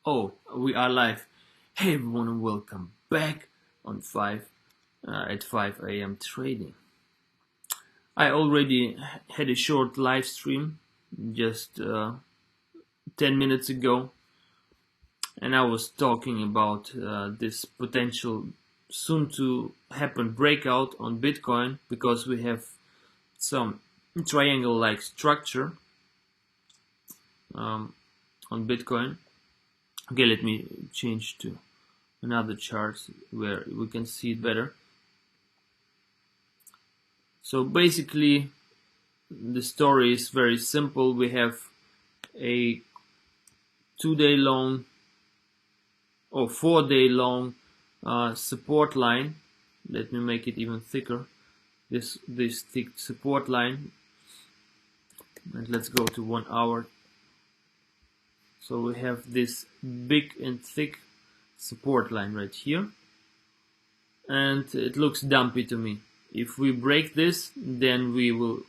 Oh, we are live. Hey everyone, and welcome back on at 5 a.m. trading. I already had a short live stream just 10 minutes ago, and I was talking about this potential soon to happen breakout on Bitcoin because we have some triangle-like structure on Bitcoin. Okay, let me change to another chart where we can see it better. So basically the story is very simple. We have a 2-day long or 4-day long support line. Let me make it even thicker. This thick support line, and let's go to 1 hour. So we have this big and thick support line right here, and it looks dumpy to me. If we break this, then we will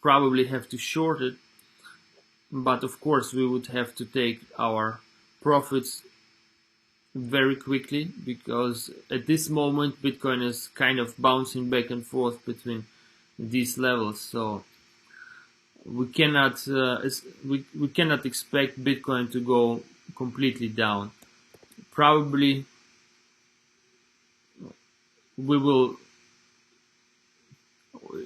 probably have to short it, but of course we would have to take our profits very quickly, because at this moment Bitcoin is kind of bouncing back and forth between these levels. So we cannot we cannot expect Bitcoin to go completely down. Probably we will.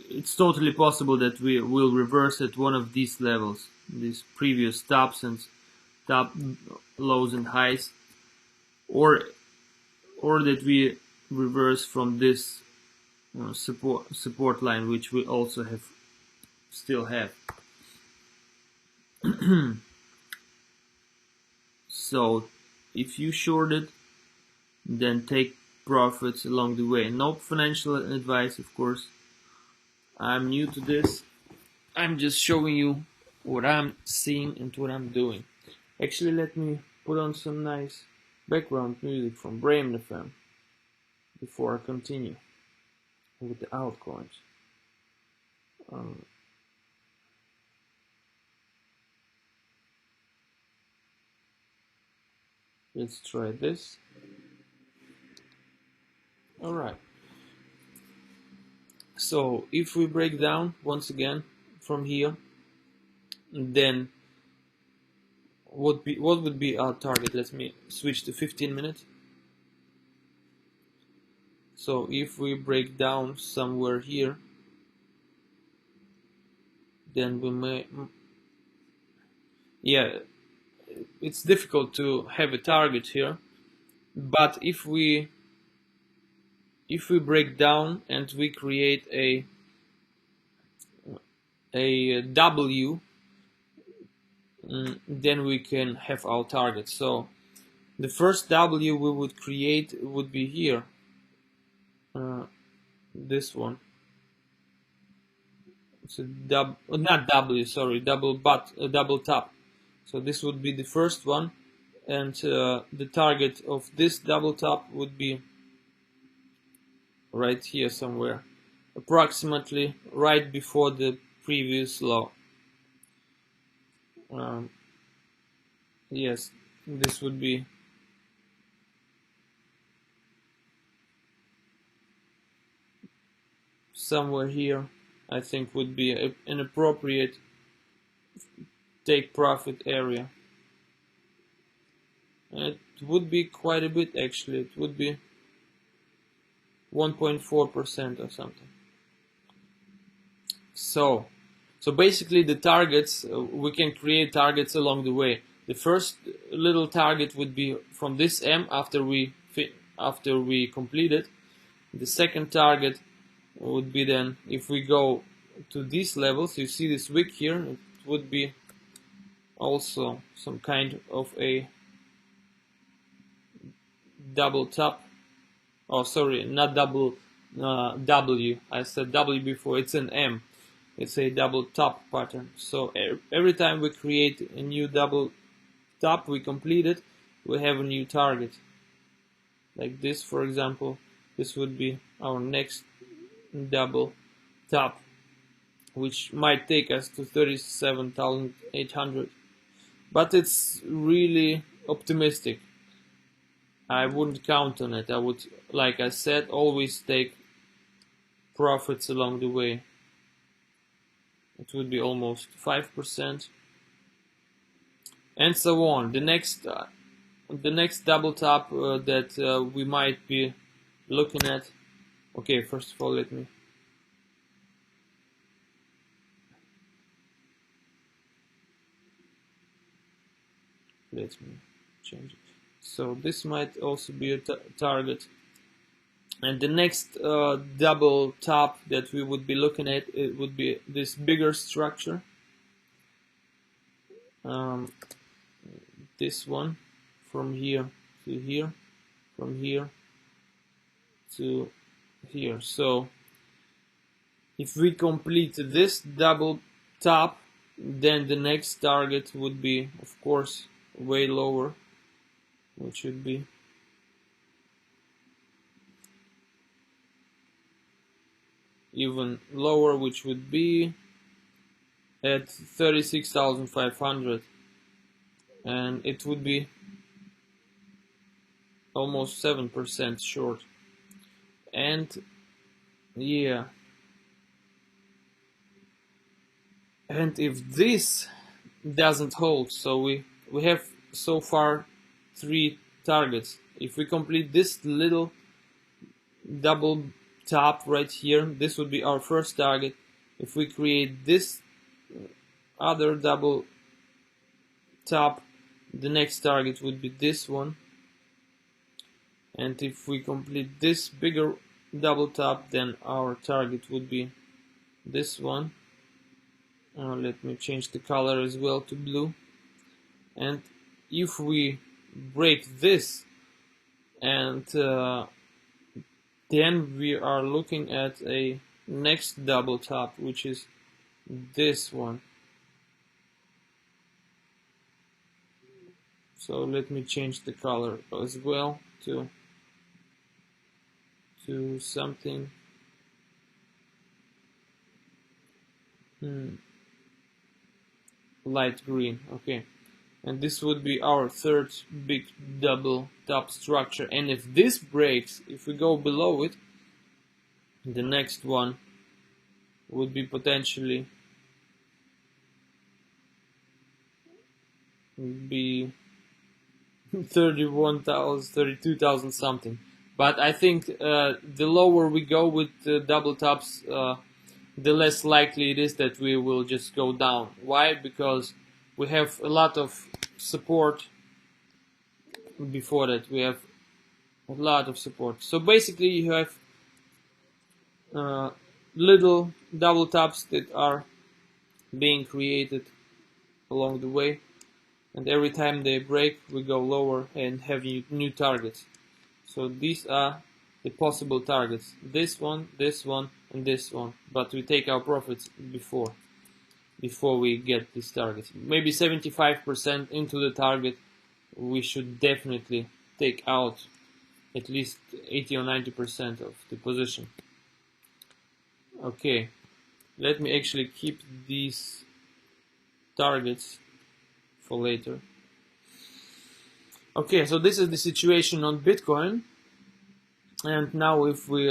It's totally possible that we will reverse at one of these levels, these previous tops and top lows and highs, or that we reverse from this support line, which we also still have. So if you shorted, then take profits along the way. No financial advice, of course. I'm new to this. I'm just showing you what I'm seeing and what I'm doing. Actually, let me put on some nice background music from Brain FM before I continue with the altcoins. Let's try this. Alright. So if we break down once again from here, then what would be our target? Let me switch to 15 minutes. So if we break down somewhere here, then we may, it's difficult to have a target here, but if we break down and we create a W, then we can have our target. So the first W we would create would be here, this one. It's a double top. So this would be the first one, and the target of this double top would be right here somewhere, approximately right before the previous low. Yes, this would be somewhere here. I think would be an appropriate take profit area. It would be quite a bit, actually. It would be 1.4% or something. So basically the targets, we can create targets along the way. The first little target would be from this M after we complete it. The second target would be then, if we go to these levels, you see this wick here, it would be also some kind of a double top. Oh, sorry, not double W. I said W before. It's an M. It's a double top pattern. So every time we create a new double top, we complete it, we have a new target. Like this, for example, this would be our next double top, which might take us to 37,800. But it's really optimistic. I wouldn't count on it. I would, like I said, always take profits along the way. It would be almost 5%, and so on. The next double top that we might be looking at. Okay, first of all, let me change it. So this might also be a target. And the next double top that we would be looking at, it would be this bigger structure. This one, from here to here, from here to here. So if we complete this double top, then the next target would be, of course, way lower, which would be even lower, which would be at 36,500, and it would be almost 7% short. And yeah, and if this doesn't hold, so we have so far 3 targets. If we complete this little double top right here, this would be our first target. If we create this other double top, the next target would be this one. And if we complete this bigger double top, then our target would be this one. Let me change the color as well to blue. And if we break this, and then we are looking at a next double top, which is this one. So let me change the color as well to something light green. Okay, and this would be our third big double top structure. And if this breaks, if we go below it, the next one would be potentially be 31,000, 32,000 something. But I think the lower we go with the double tops, the less likely it is that we will just go down. Why? Because we have a lot of support before that. We have a lot of support. So basically you have little double tops that are being created along the way, and every time they break we go lower and have new targets. So these are the possible targets: this one, and this one. But we take our profits before we get these targets. Maybe 75% into the target, we should definitely take out at least 80 or 90% of the position. Okay, let me actually keep these targets for later. Okay, so this is the situation on Bitcoin. And now if we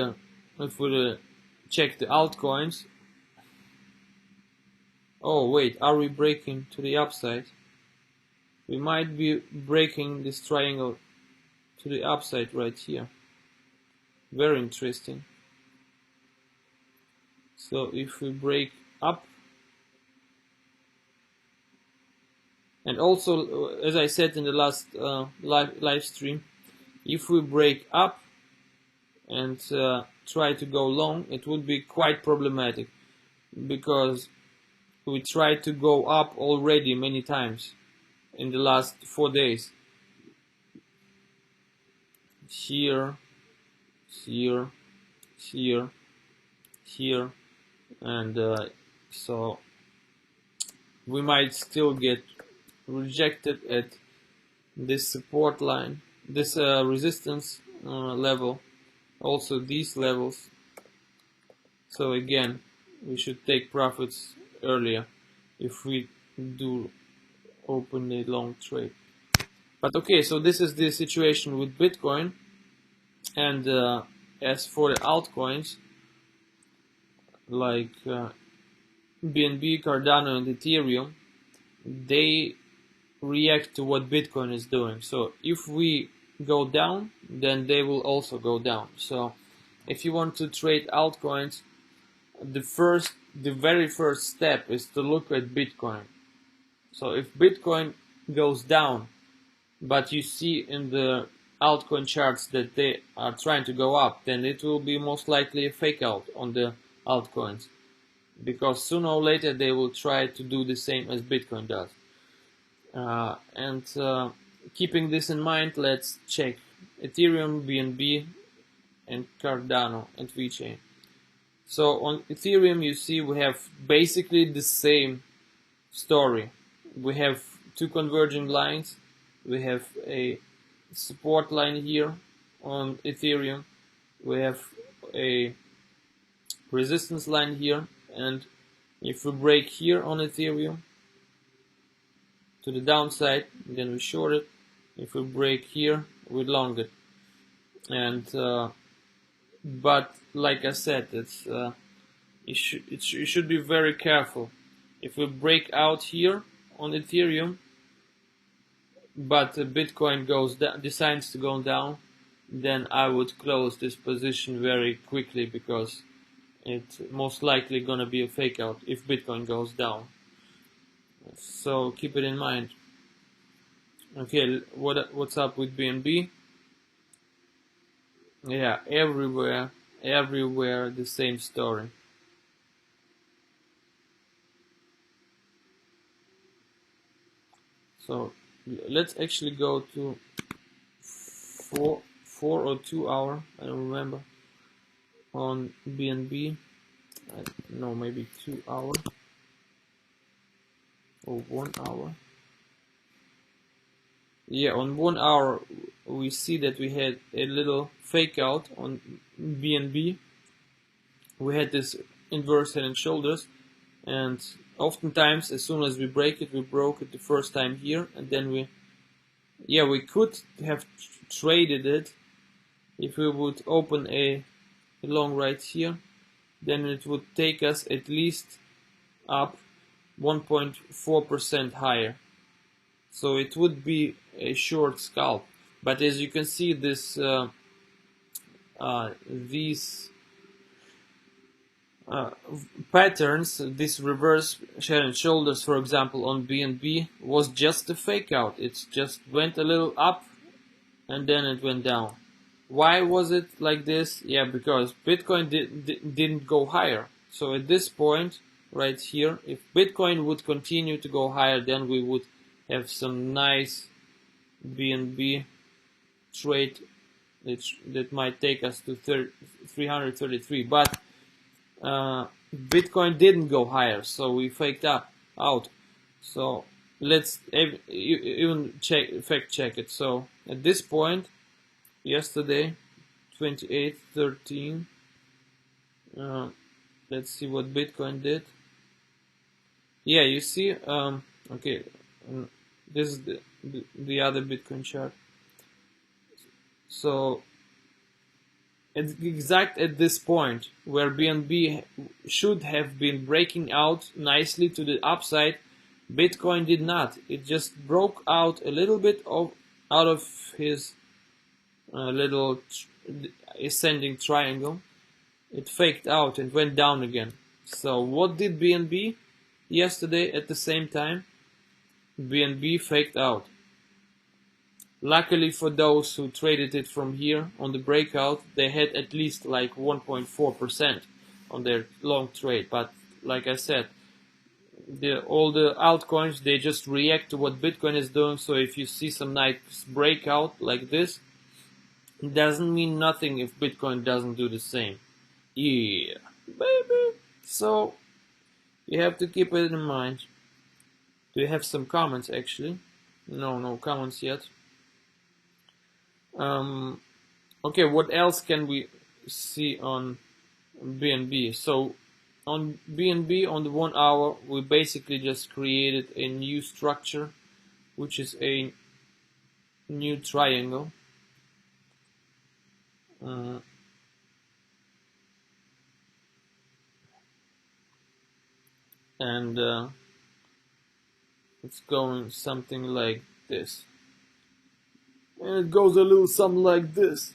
check the altcoins. Oh wait, are we breaking to the upside? We might be breaking this triangle to the upside right here. Very interesting. So if we break up, and also as I said in the last live stream, if we break up and try to go long, it would be quite problematic, because we tried to go up already many times in the last 4 days. Here, here, here, here, and so we might still get rejected at this support line, this resistance level, also these levels. So again, we should take profits earlier if we do open a long trade. But okay, so this is the situation with Bitcoin. And as for the altcoins like BNB, Cardano, and Ethereum, they react to what Bitcoin is doing. So if we go down, then they will also go down. So if you want to trade altcoins, the very first step is to look at Bitcoin. So if Bitcoin goes down, but you see in the altcoin charts that they are trying to go up, then it will be most likely a fake out on the altcoins, because sooner or later they will try to do the same as Bitcoin does. And keeping this in mind, let's check Ethereum, BNB, and Cardano and VeChain. So on Ethereum, you see we have basically the same story. We have two converging lines. We have a support line here on Ethereum. We have a resistance line here, and if we break here on Ethereum to the downside, then we short it. If we break here, we long it. And but like I said, you should be very careful. If we break out here on Ethereum, but Bitcoin goes down, decides to go down, then I would close this position very quickly, because it's most likely gonna be a fake out if Bitcoin goes down. So keep it in mind. Okay, what's up with BNB? Yeah, everywhere the same story. So let's actually go to 4 or 2 hour, I don't remember, on BNB. I don't know, maybe 2 hour or 1 hour. Yeah, on 1 hour we see that we had a little fake out on BNB. We had this inverse head and shoulders, and oftentimes as soon as we break it, we broke it the first time here, and then we could have traded it if we would open a long right here. Then it would take us at least up 1.4% higher. So it would be a short scalp. But as you can see, these patterns, this reverse head and shoulders, for example, on BNB, was just a fake out. It just went a little up and then it went down. Why was it like this? Yeah, because Bitcoin didn't go higher. So at this point right here, if Bitcoin would continue to go higher, then we would have some nice BNB trade that might take us to 333. But Bitcoin didn't go higher, so we faked out. So let's even fact check it. So at this point, yesterday, 28.13, let's see what Bitcoin did. Yeah, you see, okay, this is the other Bitcoin chart. So exact at this point where BNB should have been breaking out nicely to the upside, Bitcoin did not. It just broke out a little bit out of his little ascending triangle. It faked out and went down again. So what did BNB yesterday at the same time? BNB faked out. Luckily for those who traded it from here on the breakout, they had at least like 1.4% on their long trade. But like I said, all the altcoins, they just react to what Bitcoin is doing. So if you see some nice breakout like this, it doesn't mean nothing if Bitcoin doesn't do the same. Yeah, baby. So you have to keep it in mind. Do you have some comments actually? No comments yet. Okay, what else can we see on BNB? So on BNB, on the 1 hour, we basically just created a new structure, which is a new triangle. And it's going something like this. And it goes a little something like this.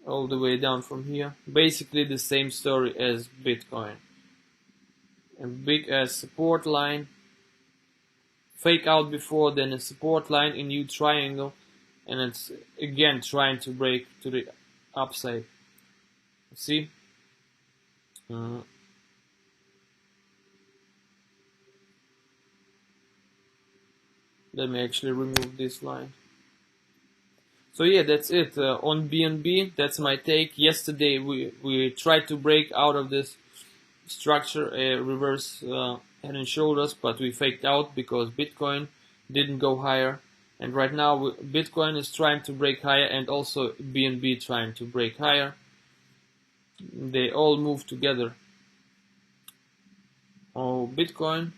All the way down from here. Basically the same story as Bitcoin. A big ass support line. Fake out before, then a support line, a new triangle. And it's again trying to break to the upside. See? Let me actually remove this line. So yeah, that's it. On BNB, that's my take. Yesterday we tried to break out of this structure, a reverse head and shoulders, but we faked out because Bitcoin didn't go higher. And right now Bitcoin is trying to break higher, and also BNB trying to break higher. They all move together. Oh, Bitcoin,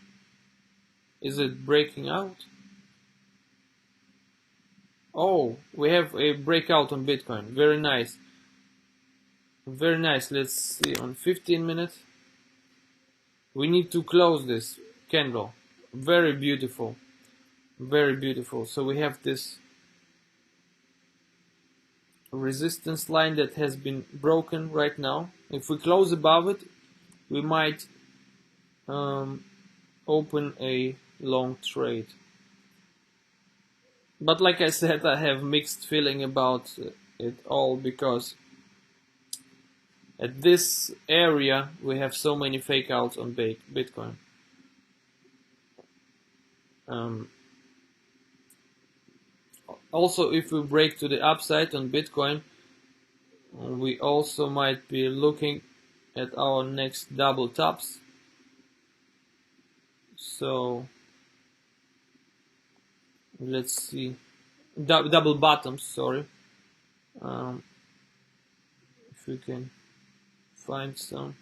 is it breaking out? Oh, we have a breakout on Bitcoin. Very nice. Very nice. Let's see, on 15 minutes. We need to close this candle. Very beautiful. Very beautiful. So we have this resistance line that has been broken right now. If we close above it, we might open a long trade. But like I said, I have mixed feeling about it all, because at this area we have so many fake outs on Bitcoin. Also, if we break to the upside on Bitcoin, we also might be looking at our next double tops. So let's see, double bottoms, sorry. If we can find some.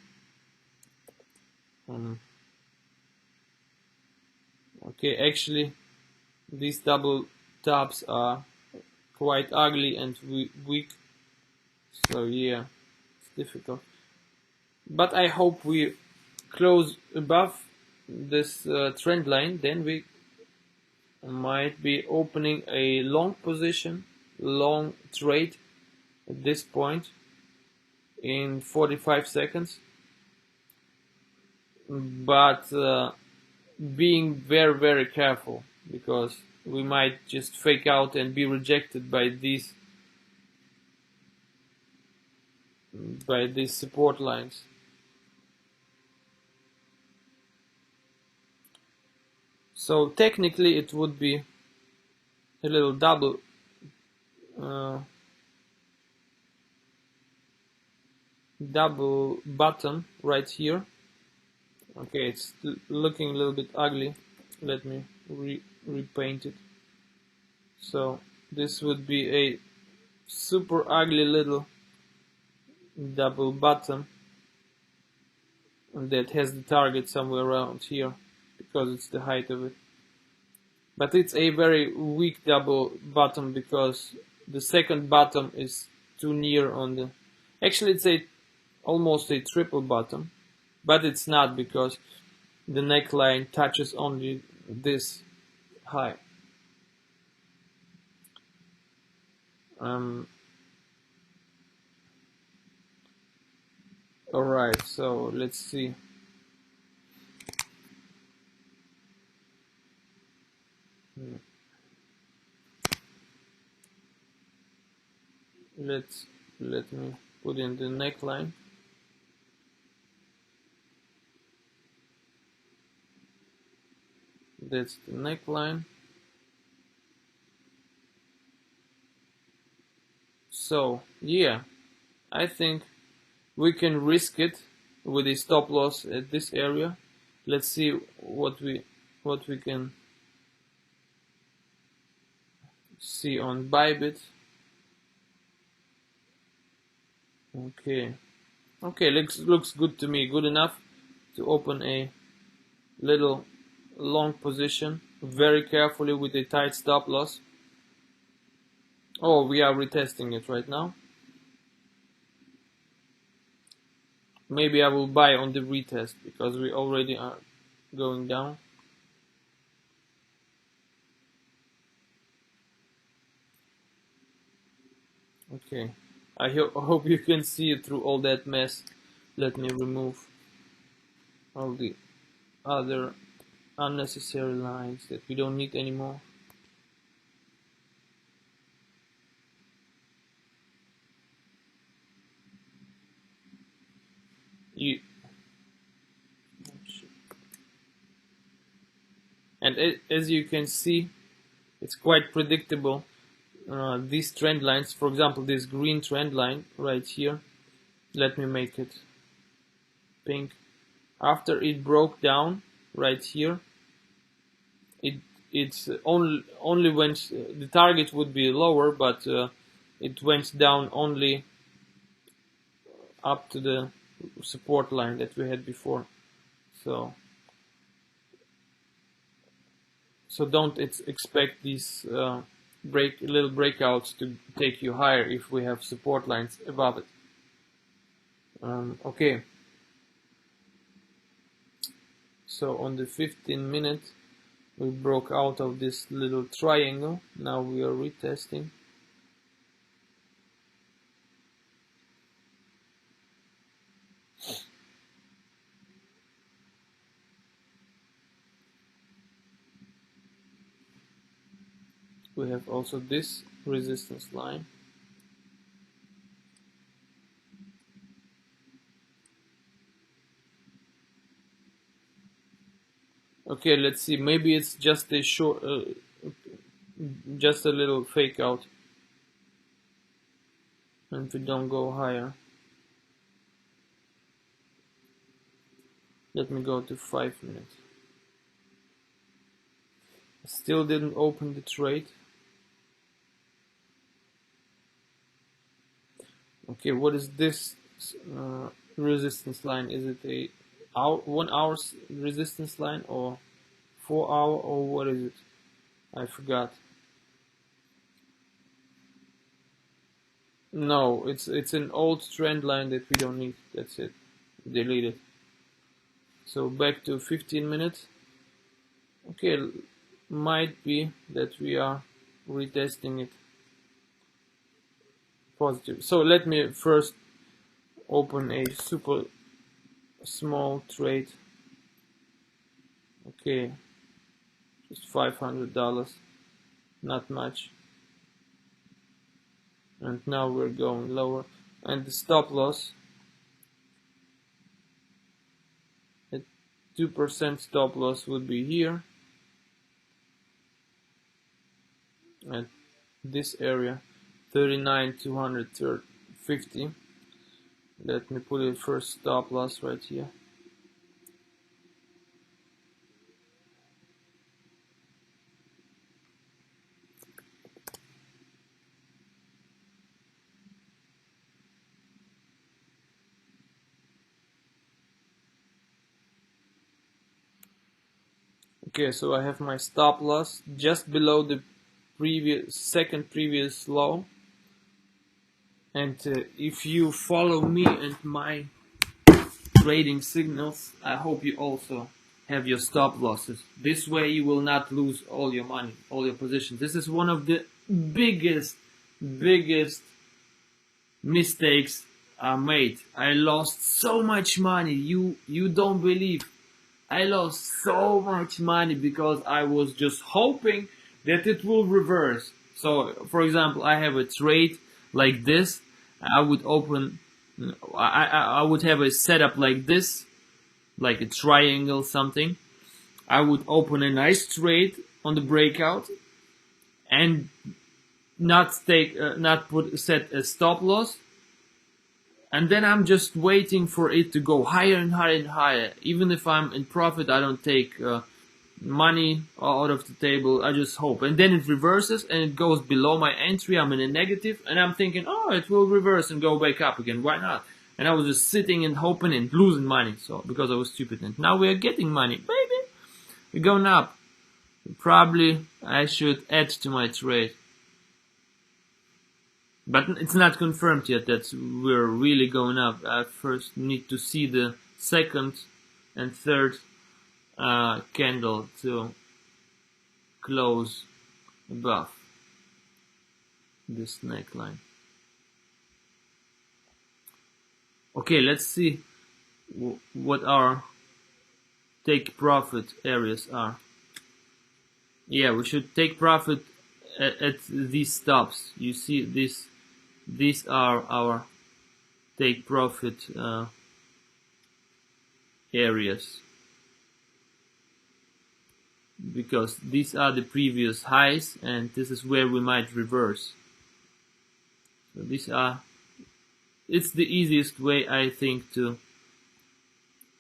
Okay, actually these double tops are quite ugly and weak, so yeah, it's difficult. But I hope we close above this trend line, then we might be opening a long position, long trade at this point in 45 seconds. But being very, very careful, because we might just fake out and be rejected by these support lines. So technically it would be a little double bottom right here. Okay, it's looking a little bit ugly. Let me repaint it. So this would be a super ugly little double bottom that has the target somewhere around here, because it's the height of it. But it's a very weak double bottom, because the second bottom is too near on the... Actually, it's almost a triple bottom, but it's not, because the neckline touches only this high. Alright, so let's see. Let me put in the neckline. That's the neckline. So yeah, I think we can risk it with a stop loss at this area. Let's see what we can see on Bybit. Okay, looks good to me. Good enough to open a little long position. very carefully with a tight stop loss. Oh, we are retesting it right now. Maybe I will buy on the retest because we already are going down. Okay, I hope you can see it through all that mess. Let me remove all the other unnecessary lines that we don't need anymore. And as you can see, it's quite predictable. These trend lines, for example, this green trend line right here, let me make it pink. After it broke down right here, it's only went, the target would be lower, but it went down only up to the support line that we had before. So don't expect these little breakouts to take you higher if we have support lines above it. Okay. So on the 15-minute, we broke out of this little triangle. Now we are retesting. We have also this resistance line. Okay, let's see. Maybe it's just a short, just a little fake out, and we don't go higher. Let me go to 5 minutes. Still didn't open the trade. Okay, what is this resistance line? Is it a 1 hour resistance line or 4 hour, or what is it? I forgot. No, it's an old trend line that we don't need. That's it. Delete it. So back to 15 minutes. Okay, might be that we are retesting it positive. So let me first open a super small trade. Okay, just $500, not much. And now we're going lower, and the stop loss at 2% stop loss would be here at this area, 39,250. Let me put a first stop loss right here. Okay, so I have my stop loss just below the second previous low. And if you follow me and my trading signals, I hope you also have your stop losses. This way you will not lose all your money, all your positions. This is one of the biggest mistakes I made. I lost so much money. You don't believe. I lost so much money because I was just hoping that it will reverse. So, for example, I have a trade like this. I would open, I would have a setup like this, like a triangle something. I would open a nice trade on the breakout and not set a stop loss. And then I'm just waiting for it to go higher and higher and higher. Even if I'm in profit, I don't take money out of the table. I just hope. And then it reverses and it goes below my entry. I'm in a negative and I'm thinking, oh, it will reverse and go back up again. Why not? And I was just sitting and hoping and losing money. So because I was stupid. And now we are getting money, baby. We're going up. Probably I should add to my trade. But it's not confirmed yet that we're really going up. I first need to see the second and third candle to close above this neckline. Okay, let's see what our take profit areas are. Yeah, we should take profit at these stops. You see, these are our take profit areas, because these are the previous highs and this is where we might reverse. So these are, it's the easiest way, I think, to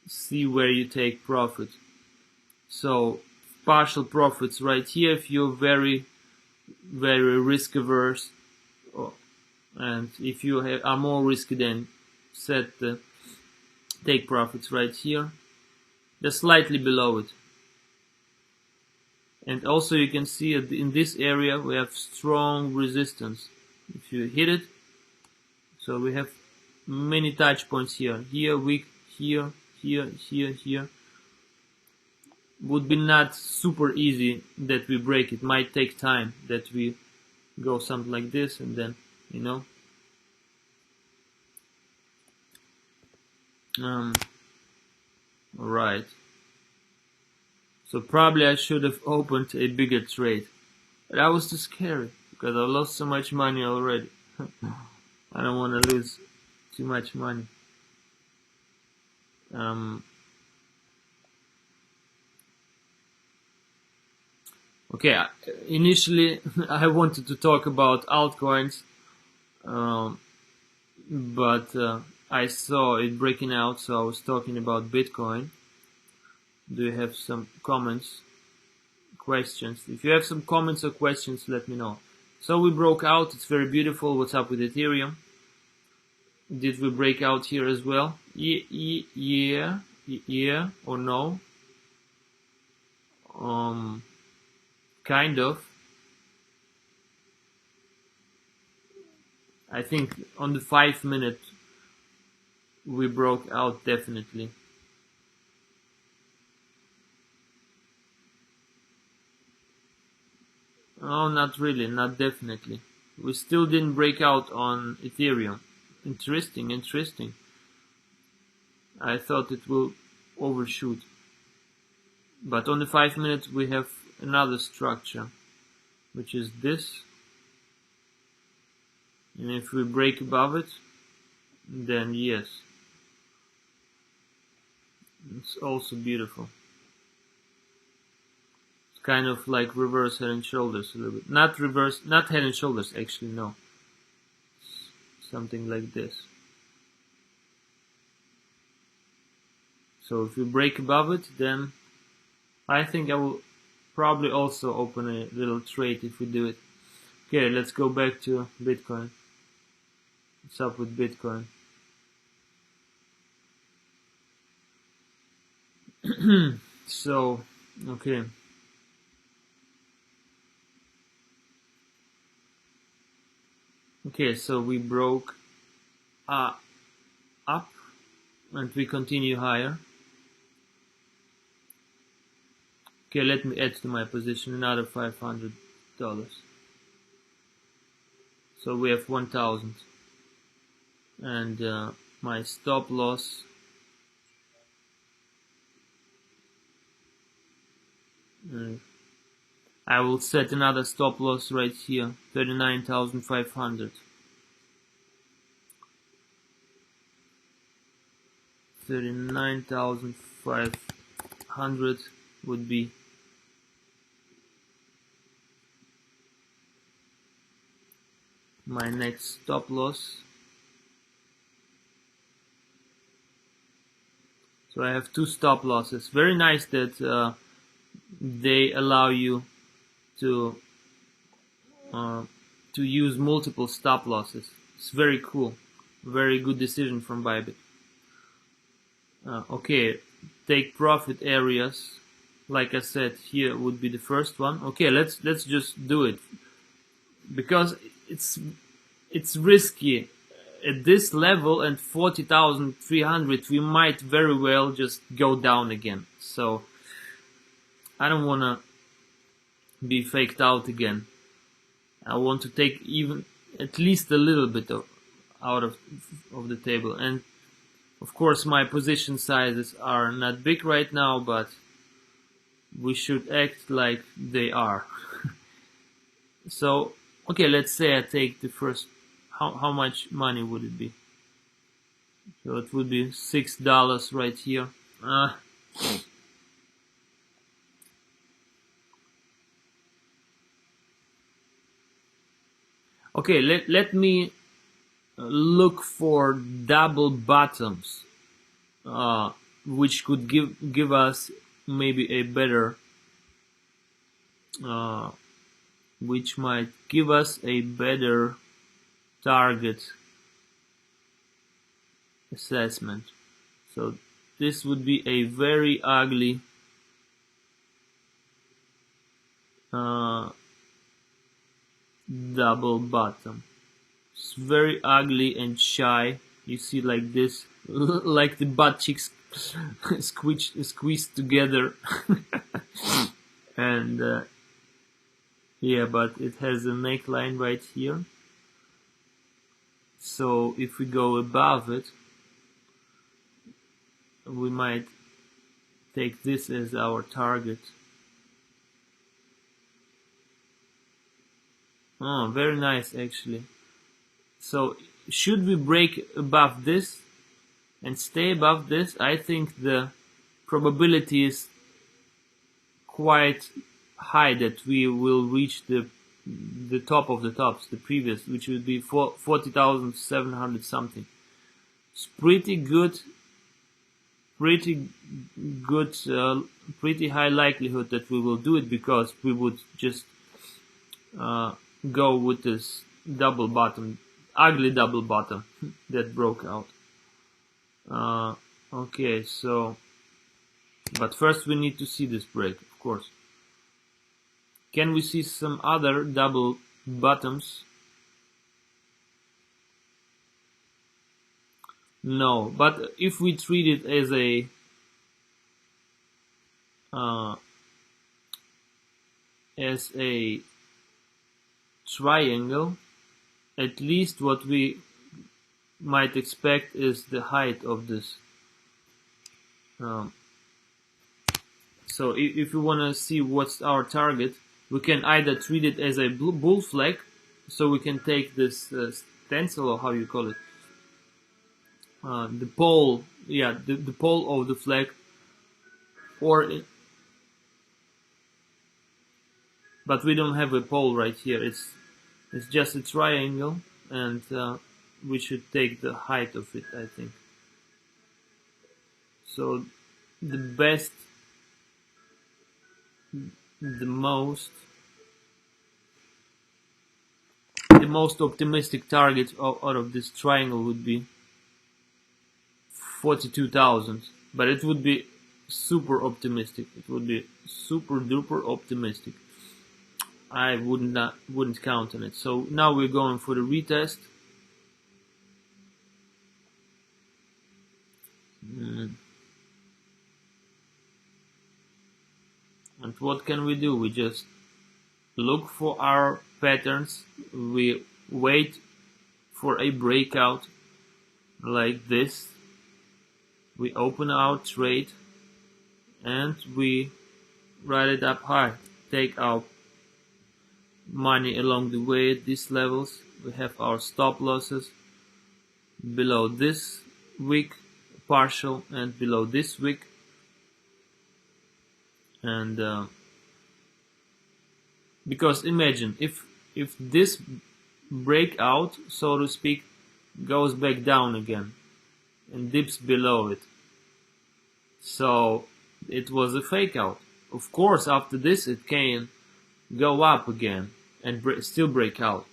see where you take profit. So partial profits right here if you're very risk averse, and if you are more risky, then set the take profits right here, just slightly below it. And also you can see in this area we have strong resistance if you hit it. So we have many touch points here, weak, here. Would be not super easy that we break it. Might take time that we go something like this, and then, you know. Alright. So probably I should have opened a bigger trade, but I was too scared because I lost so much money already. I don't want to lose too much money. Okay, initially I wanted to talk about altcoins, but I saw it breaking out, so I was talking about Bitcoin. Do you have some comments, questions? If you have some comments or questions, let me know. So we broke out, it's very beautiful. What's up with Ethereum? Did we break out here as well? Yeah or no? Kind of. I think on the 5 minute we broke out definitely. Oh, not really, not definitely. We still didn't break out on Ethereum. Interesting. I thought it will overshoot. But on the 5 minutes we have another structure, which is this. And if we break above it, then yes. It's also beautiful. It's kind of like reverse head and shoulders a little bit. Not reverse, not head and shoulders actually, no. Something like this. So if we break above it, then I think I will probably also open a little trade if we do it. Okay, let's go back to Bitcoin. What's up with Bitcoin? So, okay. Okay, so we broke up and we continue higher. Okay, let me add to my position another $500. So we have 1,000. And my stop loss I will set another stop loss right here, 39,500. 39,500 would be my next stop loss. So I have two stop losses. Very nice that they allow you to use multiple stop losses. It's very cool. Very good decision from Bybit. Okay, take profit areas. like I said, here would be the first one. Okay, let's just do it, because it's risky at this level, and 40,300 we might very well just go down again. So I don't want to be faked out again. I want to take even at least a little bit out of the table. And of course my position sizes are not big right now, but we should act like they are. So okay, let's say I take the first. How much money would it be? So it would be $6 right here. Okay, let me look for double bottoms, which could give us maybe a better, which might give us a better target assessment. So this would be a very ugly double bottom. It's very ugly and shy. You see, like this, like the butt cheeks squeezed together. And yeah, but it has a neckline right here. So if we go above it, we might take this as our target. Oh, very nice actually. So should we break above this and stay above this, I think the probability is quite high that we will reach the top of the tops, the previous, which would be 40,700 something. It's pretty good, pretty high likelihood that we will do it, because we would just go with this double bottom, ugly double bottom that broke out. Okay, so, but first we need to see this break, of course. Can we see some other double bottoms? No, but if we treat it as a triangle, at least what we might expect is the height of this. So if we want to see what's our target, we can either treat it as a bull flag, so we can take this stencil, or how you call it, the pole, yeah, the pole of the flag, but we don't have a pole right here. It's just a triangle, and we should take the height of it, I think. So the best, the most optimistic target out of this triangle would be 42,000, but it would be super optimistic. It would be super duper optimistic. I wouldn't count on it. So now we're going for the retest. And what can we do? We just look for our patterns. We wait for a breakout like this. We open our trade and we ride it up high. Take our money along the way at these levels. We have our stop losses below this wick partial and below this wick. And because imagine if this breakout, so to speak, goes back down again and dips below it, so it was a fake out. Of course, after this it can go up again and still break out.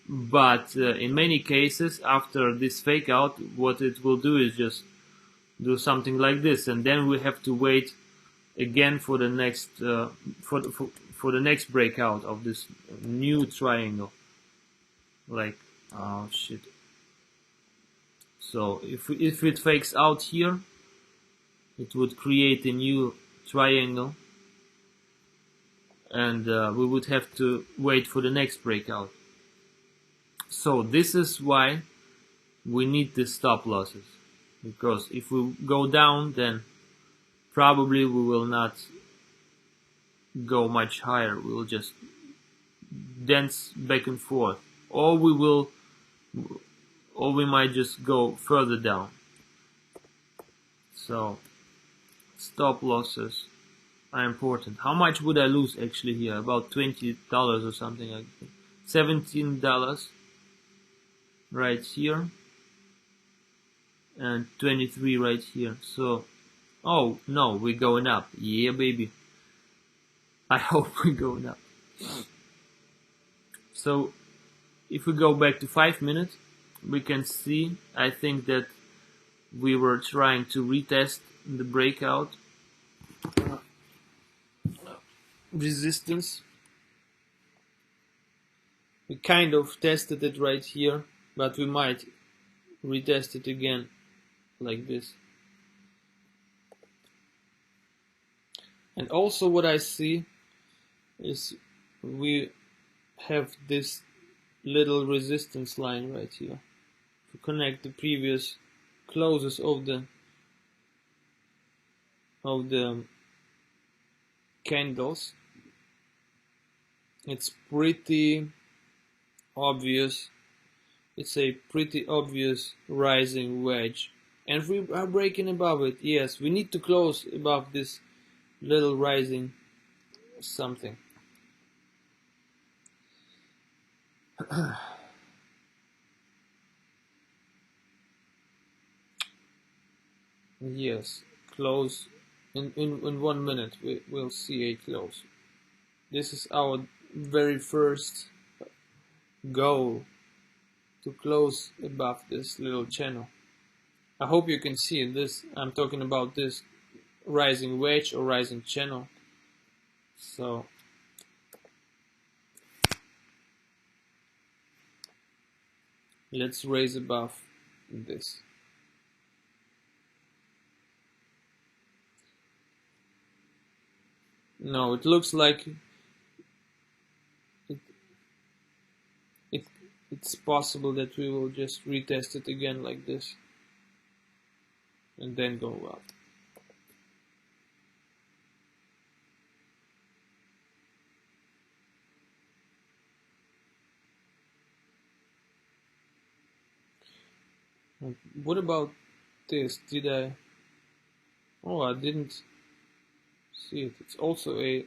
But in many cases, after this fake out, what it will do is just do something like this, and then we have to wait again for the next for the next breakout of this new triangle. Like, oh shit. So if it fakes out here, it would create a new triangle, and we would have to wait for the next breakout. So this is why we need the stop losses, because if we go down, then probably we will not go much higher. We will just dance back and forth, or we might just go further down. So stop losses are important. How much would I lose actually here? About $20 or something like that. $17 right here, and 23 right here. So, oh no, we're going up. Yeah, baby. I hope we're going up. So if we go back to 5 minutes, we can see, I think that we were trying to retest the breakout resistance. We kind of tested it right here, but we might retest it again like this. And also what I see is we have this little resistance line right here to connect the previous closes of the candles. It's pretty obvious. It's a pretty obvious rising wedge, and we are breaking above it. Yes, we need to close above this little rising something. Yes, close in 1 minute. We'll see a close. This is our very first goal, to close above this little channel. I hope you can see this. I'm talking about this rising wedge or rising channel. So let's raise above this. No, it looks like it's possible that we will just retest it again like this and then go up. What about this? Did I? Oh, I didn't see it. It's also a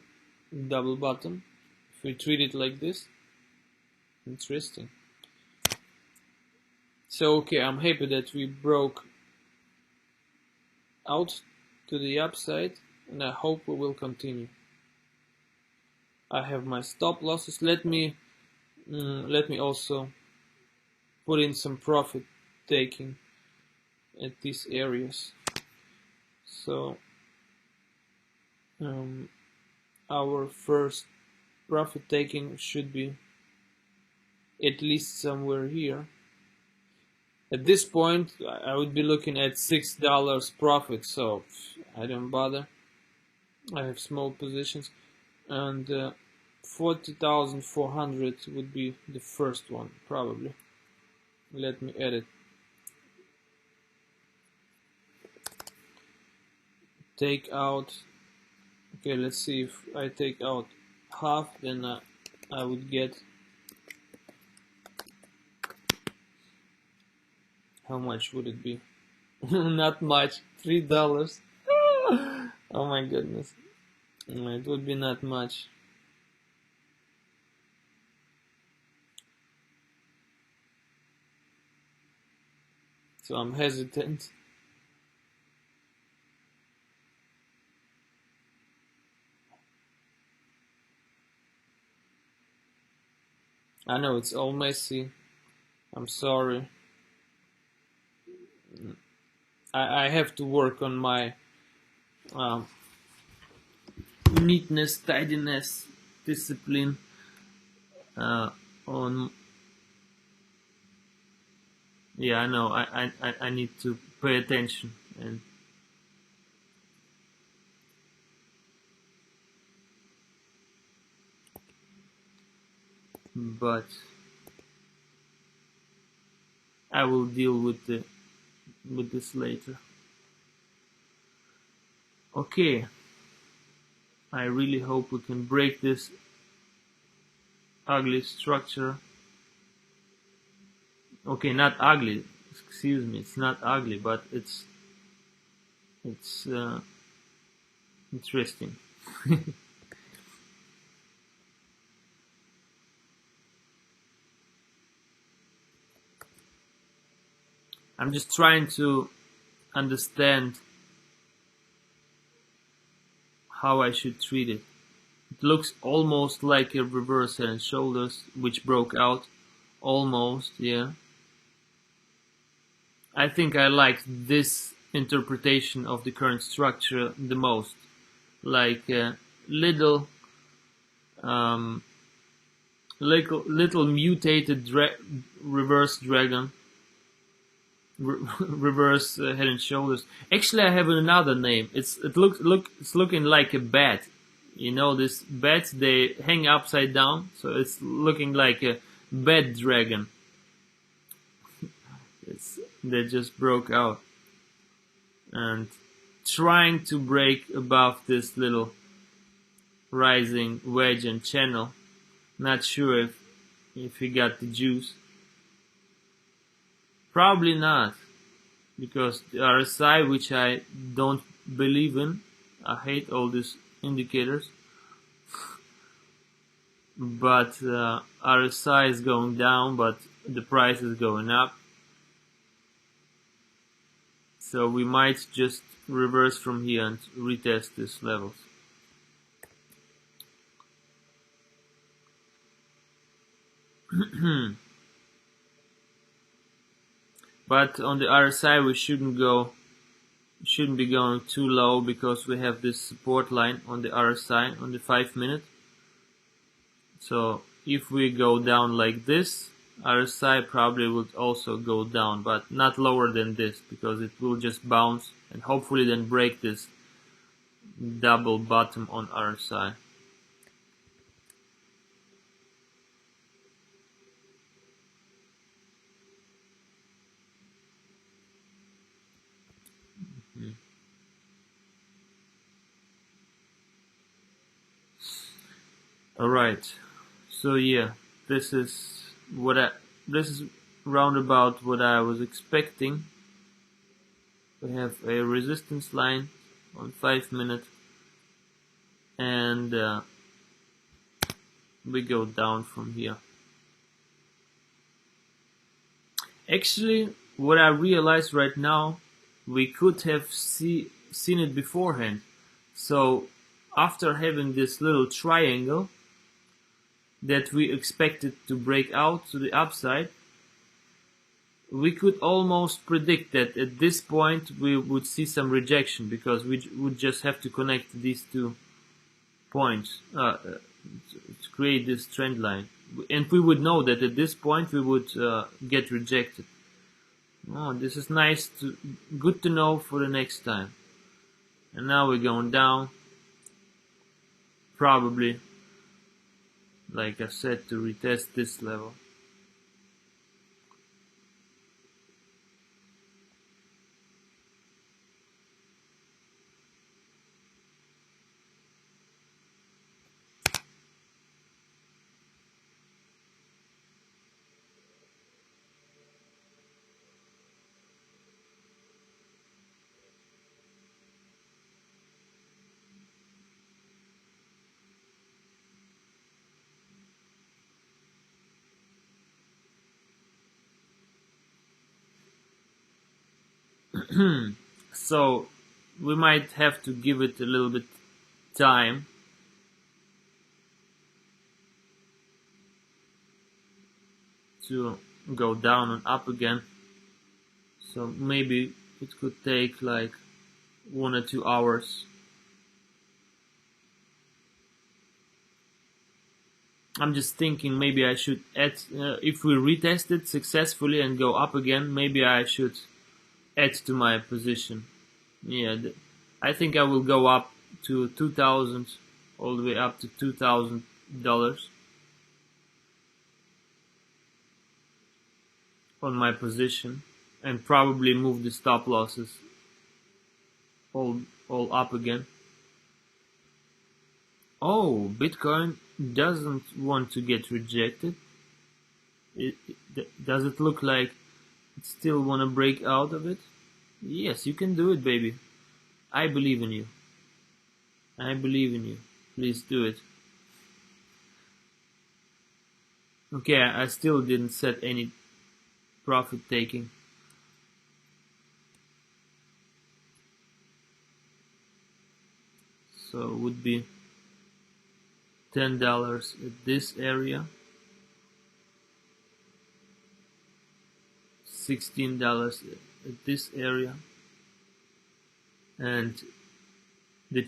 double bottom. If we treat it like this, interesting. So okay, I'm happy that we broke out to the upside, and I hope we will continue. I have my stop losses. Let me also put in some profit taking at these areas. So our first profit taking should be at least somewhere here. At this point, I would be looking at $6 profit, so I don't bother. I have small positions, and 40,400 would be the first one, probably. Let me edit. Take out. Okay, let's see if I take out half, then I would get. How much would it be? Not much. $3. Oh my goodness. It would be not much. So I'm hesitant. I know it's all messy. I'm sorry. I have to work on my neatness, tidiness, discipline on. Yeah, I know. I need to pay attention, and but I will deal with this later. Okay, I really hope we can break this ugly structure. Okay, not ugly. Excuse me. It's not ugly, but it's interesting. I'm just trying to understand how I should treat it. It looks almost like a reverse head and shoulders, which broke out. Almost, yeah. I think I like this interpretation of the current structure the most. Like a little mutated reverse dragon, reverse head and shoulders. Actually, I have another name. It's looking like a bat. You know, these bats, they hang upside down, so it's looking like a bat dragon. They just broke out and trying to break above this little rising wedge and channel. Not sure if he got the juice. Probably not, because the RSI, which I don't believe in, I hate all these indicators, but RSI is going down, but the price is going up, so we might just reverse from here and retest these levels. But on the RSI we shouldn't be going too low, because we have this support line on the RSI on the 5 minute. So if we go down like this, RSI probably would also go down, but not lower than this, because it will just bounce and hopefully then break this double bottom on RSI. Alright, so yeah, this is roundabout what I was expecting. We have a resistance line on 5 minute, and we go down from here. Actually, what I realized right now, we could have seen it beforehand. So after having this little triangle that we expected to break out to the upside, we could almost predict that at this point we would see some rejection, because we would just have to connect these 2 points to create this trend line, and we would know that at this point we would get rejected. Oh, this is nice, good to know for the next time. And now we're going down, probably, like I said, to retest this level. So we might have to give it a little bit time to go down and up again. So maybe it could take like 1 or 2 hours I'm just thinking maybe I should add, if we retest it successfully and go up again, maybe I should add to my position. Yeah, I think I will go up to 2,000, all the way up to $2,000 on my position, and probably move the stop losses all up again. Oh, Bitcoin doesn't want to get rejected. Does it look like it still want to break out of it? Yes, you can do it, baby. I believe in you. I believe in you. Please do it. Okay, I still didn't set any profit taking. So it would be $10 at this area, $16 at this area, and the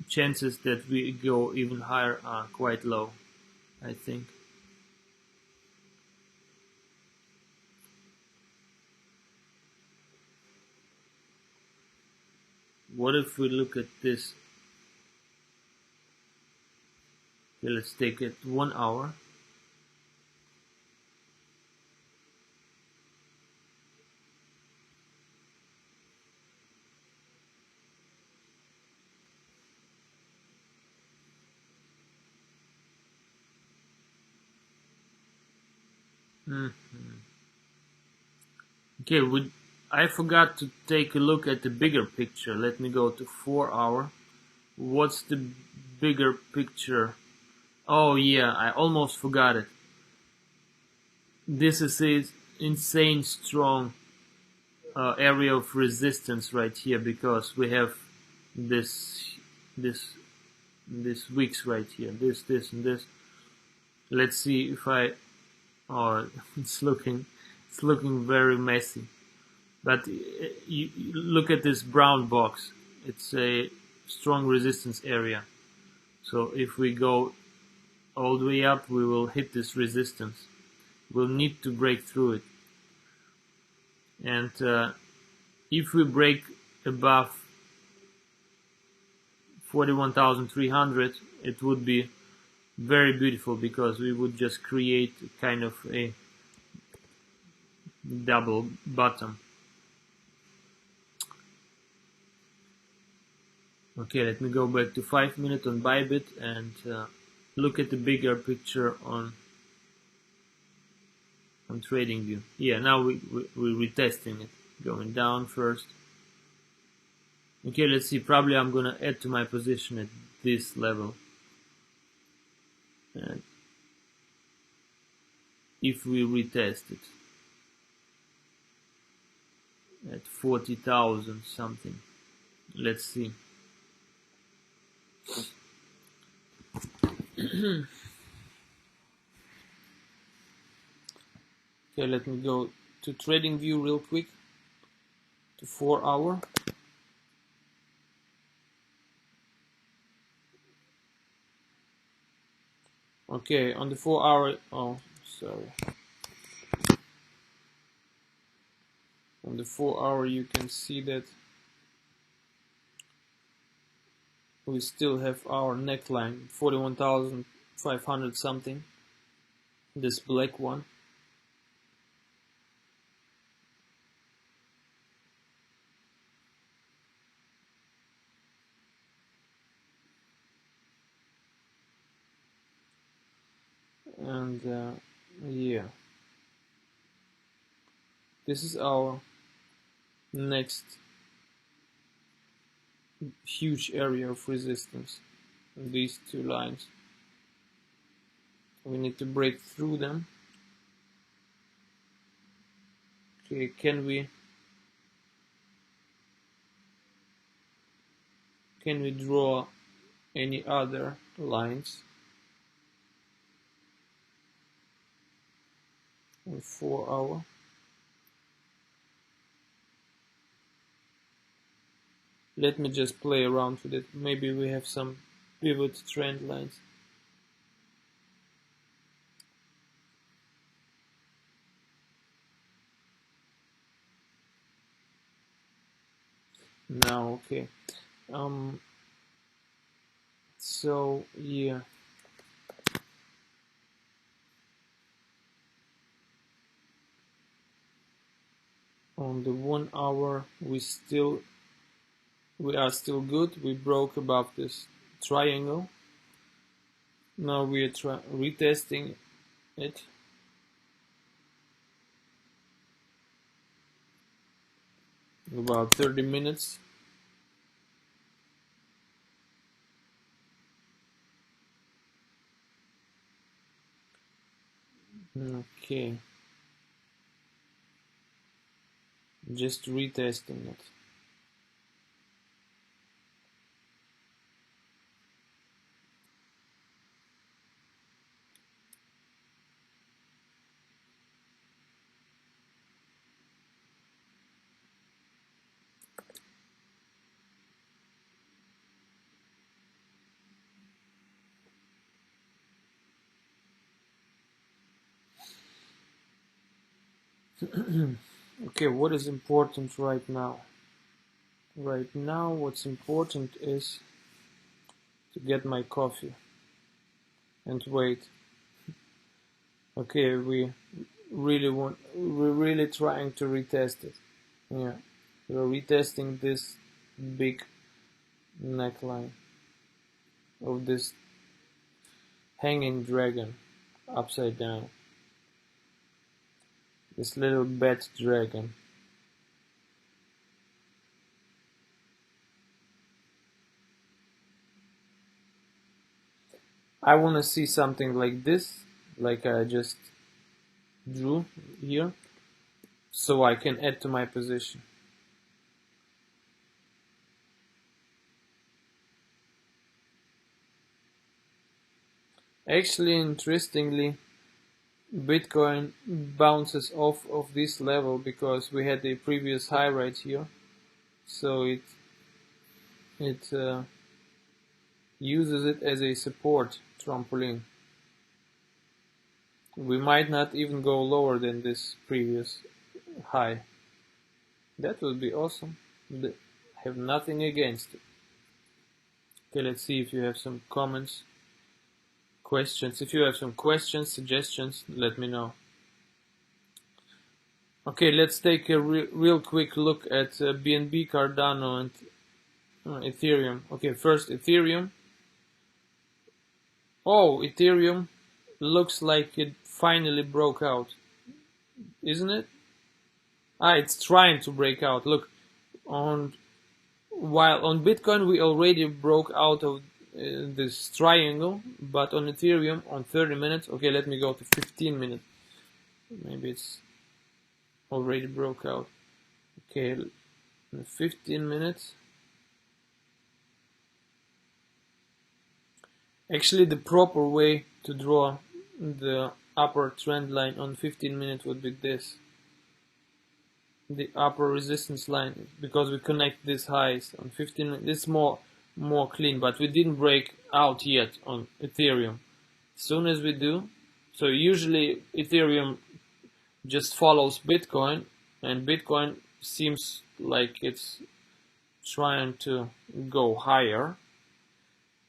chances that we go even higher are quite low, I think. What if we look at this? Okay, let's take it 1 hour. Okay, I forgot to take a look at the bigger picture. Let me go to 4 hour. What's the bigger picture? Oh yeah, I almost forgot it. This is an insane strong area of resistance right here, because we have this wicks right here, this and this. Let's see if I, oh, it's looking very messy, but you look at this brown box. It's a strong resistance area, so if we go all the way up, we will hit this resistance. We'll need to break through it, and if we break above 41,300, it would be very beautiful, because we would just create kind of a double bottom. Okay, let me go back to 5 minutes on Bybit and look at the bigger picture on TradingView. Yeah, now we're retesting it, going down first. Okay, let's see. Probably I'm gonna add to my position at this level. And if we retest it at 40,000 something, let's see. Okay, let me go to TradingView real quick, to 4 hour. Okay, on the 4 hour, oh, sorry. On the 4 hour, you can see that we still have our neckline, 41,500 something, this black one. And yeah, this is our next huge area of resistance, these two lines. We need to break through them. Okay, can we draw any other lines on 4 hour? Let me just play around with it. Maybe we have some pivot trend lines. now. Okay, so yeah, on the 1 hour we are still good. We broke above this triangle. Now we are retesting it. About 30 minutes. Okay, just retesting it. Okay, what is important right now? Right now, what's important is to get my coffee and wait. Okay, we're really trying to retest it. Yeah, we're retesting this big neckline of this hanging dragon upside down. This little bat dragon. I want to see something like this, like I just drew here, so I can add to my position. Actually, interestingly, Bitcoin bounces off of this level because we had a previous high right here, so it uses it as a support trampoline. We might not even go lower than this previous high. That would be awesome. I have nothing against it. Okay, let's see if you have some comments, questions. If you have some questions, suggestions, let me know. Okay, let's take a real quick look at BNB, Cardano, and Ethereum. Okay, first Ethereum. Oh, Ethereum looks like it finally broke out, isn't it? It's trying to break out. Look, while on Bitcoin we already broke out of this triangle, but on Ethereum on 30 minutes. Okay, let me go to 15 minutes. Maybe it's already broke out. Okay, 15 minutes. Actually, the proper way to draw the upper trend line on 15 minutes would be this. The upper resistance line, because we connect these highs on 15 minutes. It's more clean, but we didn't break out yet on Ethereum. As soon as we do, so usually Ethereum just follows Bitcoin, and Bitcoin seems like it's trying to go higher.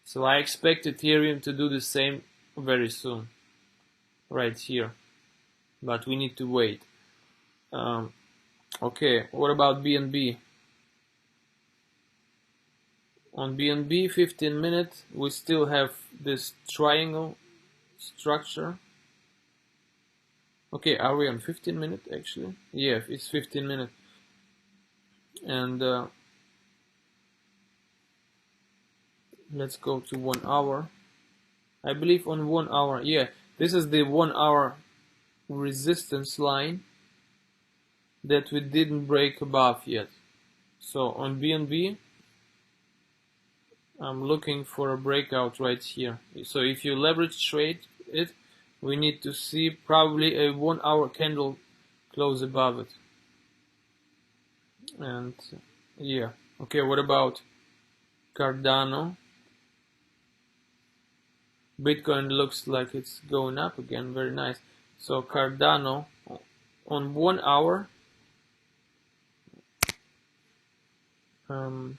So I expect Ethereum to do the same very soon, right here. But we need to wait. Okay, what about BNB? On BNB 15 minutes, we still have this triangle structure. Okay, are we on 15 minutes actually? Yeah, it's 15 minutes. And let's go to 1 hour. I believe on 1 hour, yeah, this is the 1 hour resistance line that we didn't break above yet. So on BNB, I'm looking for a breakout right here. So if you leverage trade it, we need to see probably a 1 hour candle close above it. And yeah, okay, what about Cardano? Bitcoin looks like it's going up again, very nice. So Cardano on 1 hour, Okay,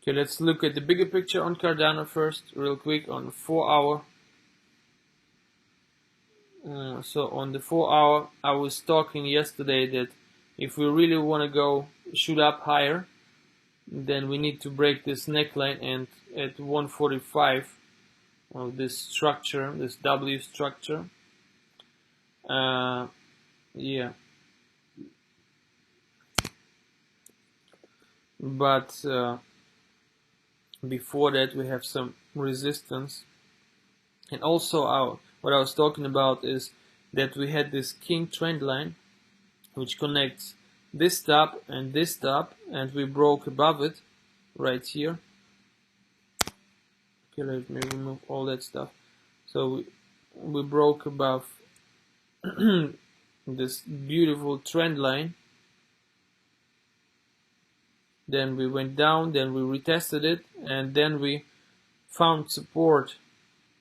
let's look at the bigger picture on Cardano first, real quick, on the 4 hour. So on the 4 hour, I was talking yesterday that if we really want to go shoot up higher, then we need to break this neckline, and at 145 of this structure, this W structure, yeah. But before that, we have some resistance. And also, what I was talking about is that we had this king trend line, which connects this top, and we broke above it right here. Okay, let me remove all that stuff. So we broke above this beautiful trend line. Then we went down, then we retested it, and then we found support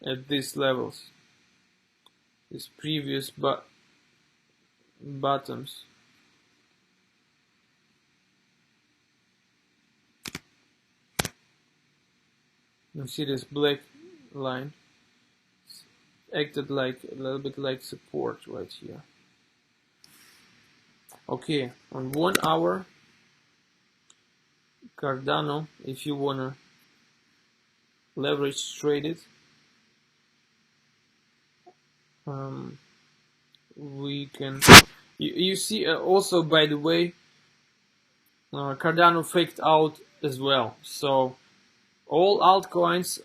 at these levels, these previous bottoms. You see this black line? It's acted like a little bit like support right here. Okay, on 1 hour, Cardano, if you wanna leverage trade it, we can. You see, also, by the way, Cardano faked out as well. So all altcoins,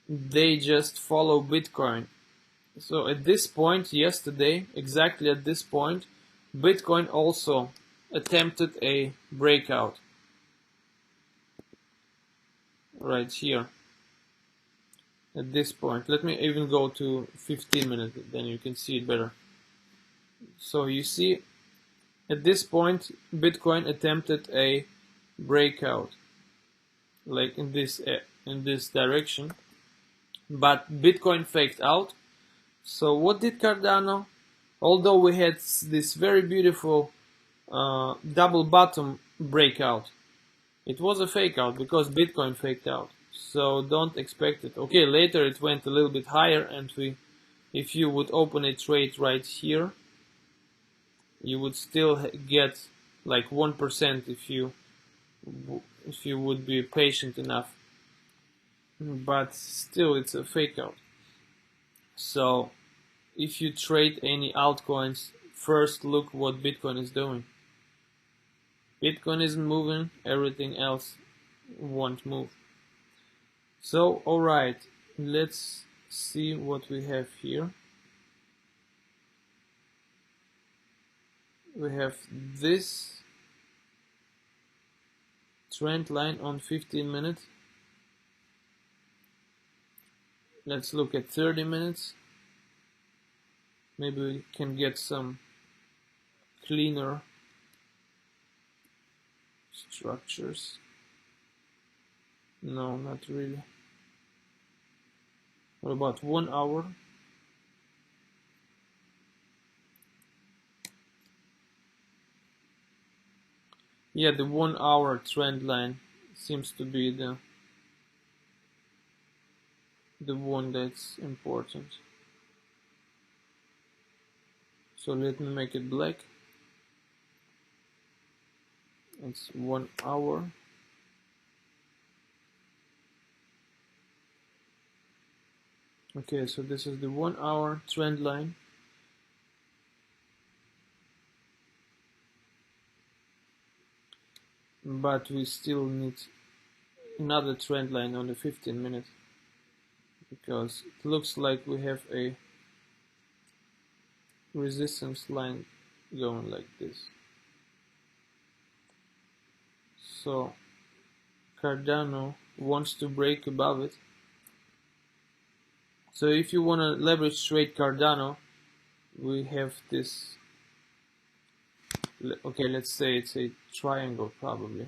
they just follow Bitcoin. So at this point, yesterday, exactly at this point, Bitcoin also attempted a breakout right here. At this point, let me even go to 15 minutes, then you can see it better. So you see, at this point, Bitcoin attempted a breakout, like in this direction, but Bitcoin faked out. So what did Cardano? Although we had this very beautiful double bottom breakout, it was a fake out because Bitcoin faked out. So don't expect it. Okay, later it went a little bit higher, and if you would open a trade right here, you would still get like 1% if you would be patient enough. But still, it's a fake out. So if you trade any altcoins, first look what Bitcoin is doing. Bitcoin isn't moving, everything else won't move. So, alright, let's see what we have here. We have this trend line on 15 minutes. Let's look at 30 minutes. Maybe we can get some cleaner structures. No, not really. What about 1 hour? Yeah, the 1 hour trend line seems to be the one that's important. So let me make it black. It's 1 hour. Okay, so this is the 1 hour trend line. But we still need another trend line on the 15 minute, because it looks like we have a resistance line going like this. So Cardano wants to break above it. So if you want to leverage trade Cardano, we have this. Okay, let's say it's a triangle probably.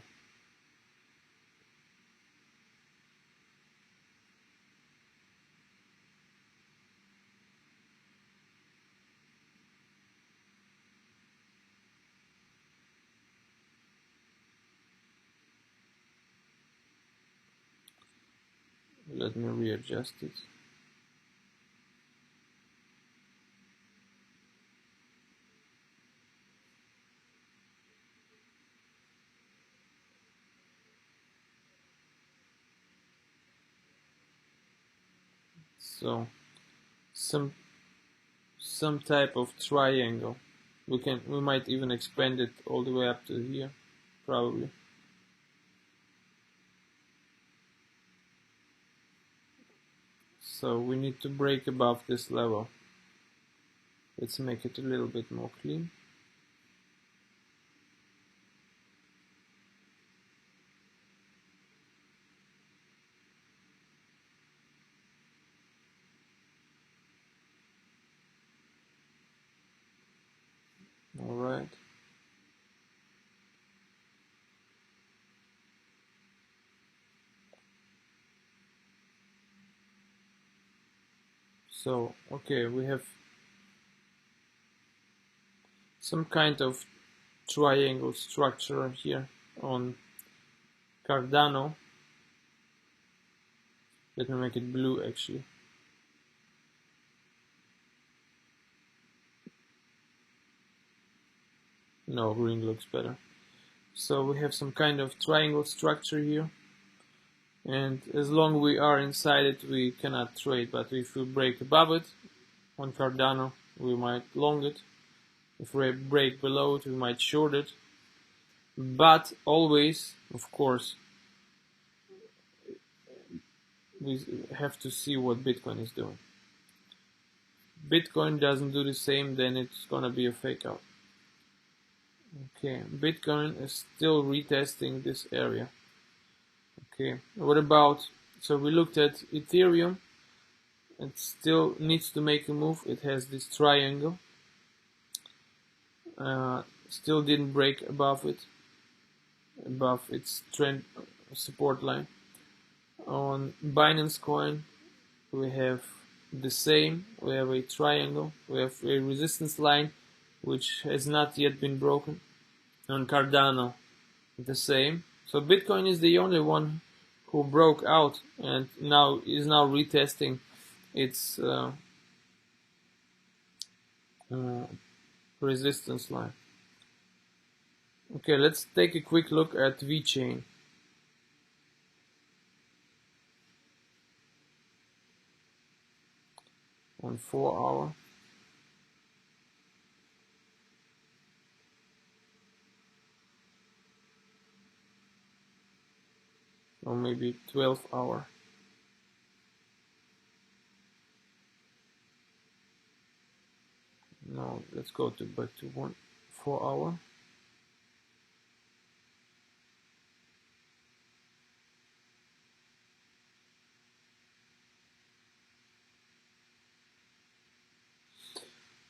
Let me readjust it. So some type of triangle. We might even expand it all the way up to here, probably. So we need to break above this level. Let's make it a little bit more clean. All right. So, okay, we have some kind of triangle structure here on Cardano. Let me make it blue actually. No, green looks better. So we have some kind of triangle structure here. And as long as we are inside it, we cannot trade. But if we break above it on Cardano, we might long it. If we break below it, we might short it. But always, of course, we have to see what Bitcoin is doing. Bitcoin doesn't do the same, then it's gonna be a fake out. Okay, Bitcoin is still retesting this area. Okay, what about, so we looked at Ethereum. It still needs to make a move. It has this triangle. Still didn't break above it, above its trend support line. On Binance Coin, we have the same. We have a triangle. We have a resistance line, which has not yet been broken. On Cardano, the same. So Bitcoin is the only one who broke out and now is retesting its resistance line. Okay, let's take a quick look at VeChain. On 4 hour. Or maybe 12 hour. No, let's go back to 4 hour.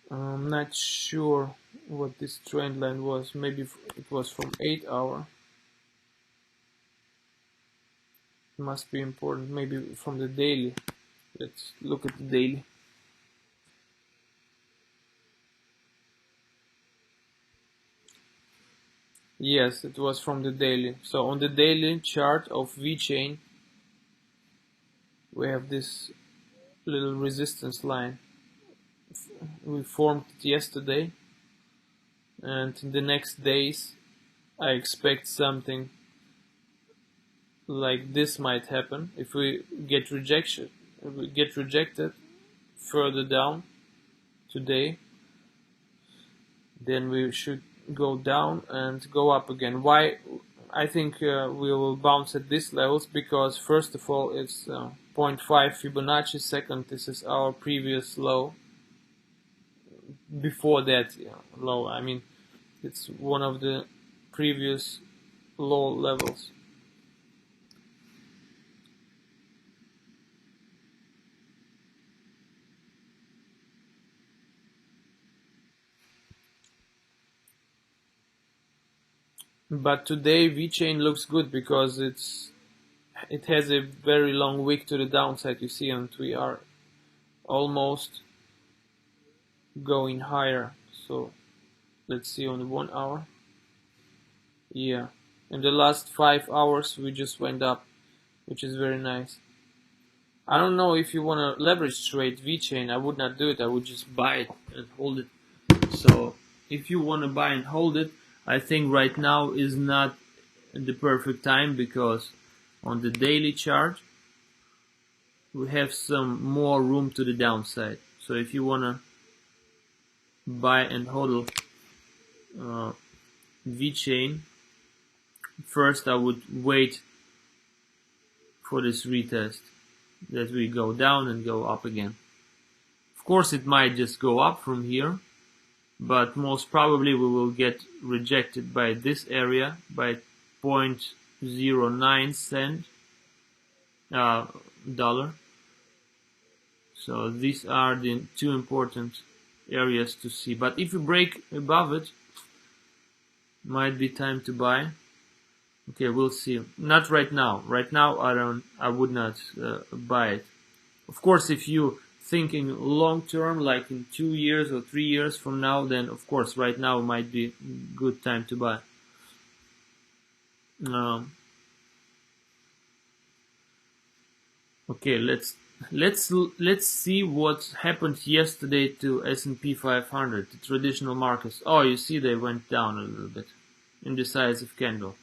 I'm not sure what this trend line was. Maybe it was from 8 hour. It must be important. Maybe from the daily. Let's look at the daily. Yes, it was from the daily. So on the daily chart of VeChain, we have this little resistance line. We formed it yesterday, and in the next days I expect something like this might happen. If we get rejected further down today, then we should go down and go up again. Why? I think we will bounce at these levels because first of all it's 0.5 Fibonacci. Second, this is our previous low. Before that low, I mean, it's one of the previous low levels. But today VeChain looks good because it has a very long wick to the downside, you see, and we are almost going higher. So let's see on the 1 hour. Yeah, in the last 5 hours we just went up, which is very nice. I don't know if you want to leverage trade VeChain. I would not do it. I would just buy it and hold it. So if you want to buy and hold it, I think right now is not the perfect time, because on the daily chart we have some more room to the downside. So if you want to buy and hold VeChain, first I would wait for this retest, that we go down and go up again. Of course it might just go up from here, but most probably we will get rejected by this area by 0.09 cent dollar. So these are the two important areas to see. But if you break above it, might be time to buy. Okay, we'll see. Not right now. Right now I would not buy it. Of course, if you thinking long term, like in 2 years or 3 years from now, then of course right now might be good time to buy. Okay, let's see what happened yesterday to S&P 500, the traditional markets. Oh, you see they went down a little bit, indecisive candle.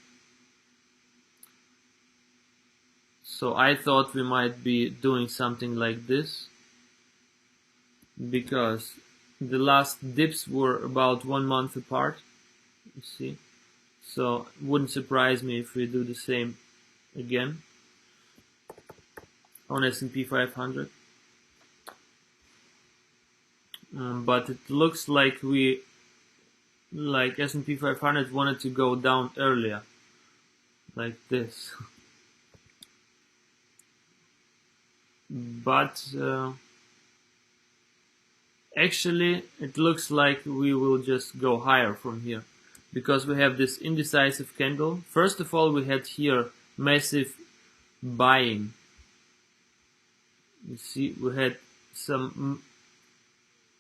So I thought we might be doing something like this, because the last dips were about 1 month apart, you see. So wouldn't surprise me if we do the same again on S&P 500. But it looks like S&P 500 wanted to go down earlier, like this. But actually it looks like we will just go higher from here, because we have this indecisive candle. First of all, we had here massive buying. You see, we had some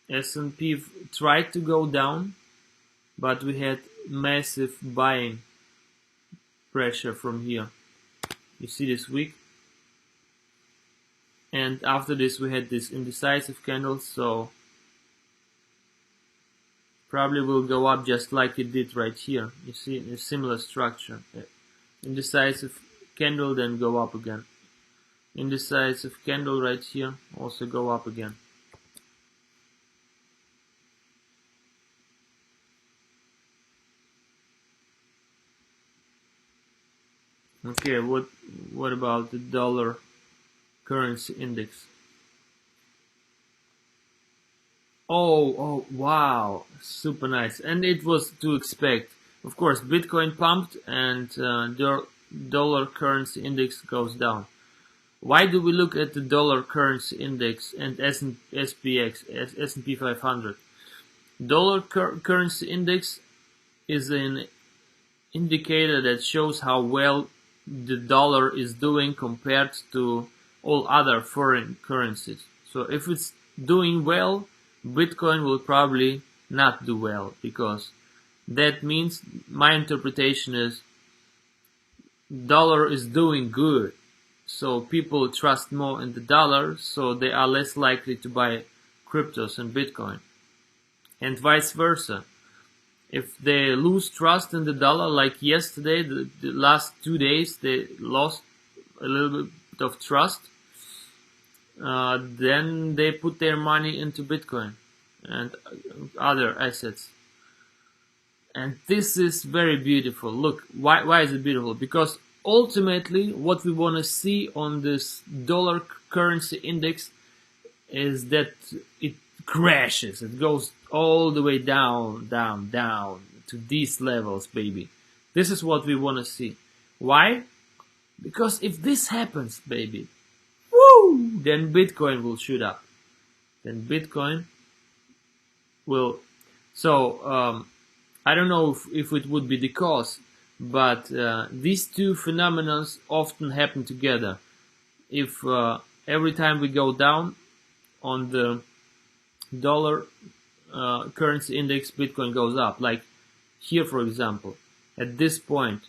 S&P tried to go down, but we had massive buying pressure from here. You see this wick? And after this we had this indecisive candle, so probably will go up just like it did right here. You see a similar structure. Indecisive candle, then go up again. Indecisive candle right here, also go up again. Okay, what about the dollar currency index? Oh, wow, super nice. And it was to expect. Of course, Bitcoin pumped and dollar currency index goes down. Why do we look at the dollar currency index and S&P 500? Dollar currency index is an indicator that shows how well the dollar is doing compared to all other foreign currencies. So if it's doing well, Bitcoin will probably not do well, because that means, my interpretation is, dollar is doing good. So people trust more in the dollar, so they are less likely to buy cryptos and Bitcoin. And vice versa. If they lose trust in the dollar, like yesterday, the last 2 days, they lost a little bit of trust, then they put their money into Bitcoin and other assets. And this is very beautiful. Look, why is it beautiful? Because ultimately, what we want to see on this dollar currency index is that it crashes. It goes all the way down to these levels, baby. This is what we want to see. Why? Because if this happens, baby, woo, then Bitcoin will shoot up. Then Bitcoin will. So I don't know if it would be the cause, but these two phenomena often happen together. If every time we go down on the dollar currency index, Bitcoin goes up. Like here, for example, at this point,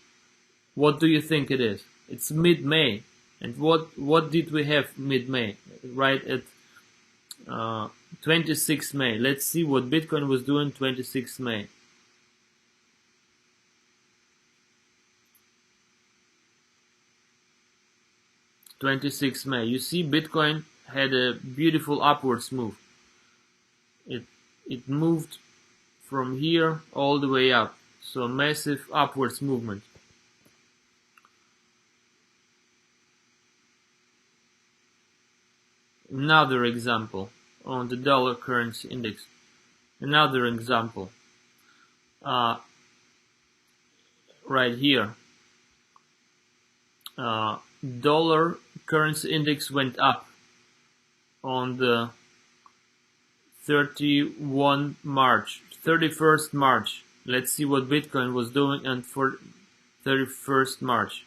what do you think it is? It's mid-May, And what did we have mid-May? Right at 26 May. Let's see what Bitcoin was doing 26 May. You see Bitcoin had a beautiful upwards move. It moved from here all the way up. So massive upwards movement. Another example on the dollar currency index. Another example. Right here. Dollar currency index went up on the 31st March. Let's see what Bitcoin was doing and for 31st March.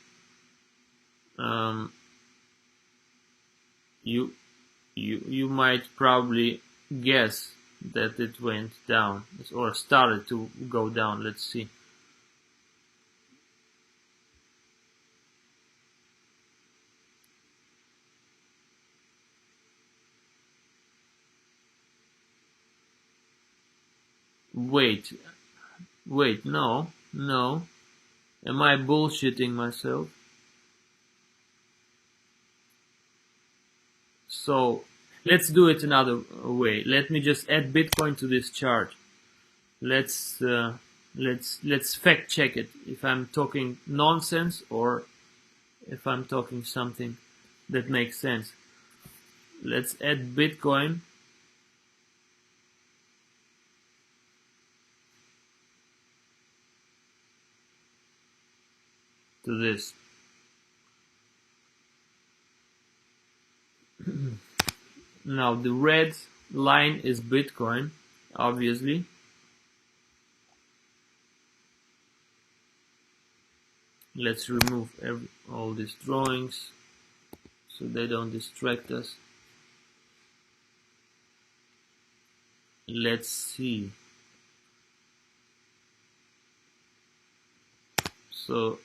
You might probably guess that it went down or started to go down. Let's see. Wait, no. Am I bullshitting myself? So let's do it another way. Let me just add Bitcoin to this chart. Let's fact check it if I'm talking nonsense or if I'm talking something that makes sense. Let's add Bitcoin to this. Now the red line is Bitcoin, obviously. Let's remove all these drawings so they don't distract us. Let's see. So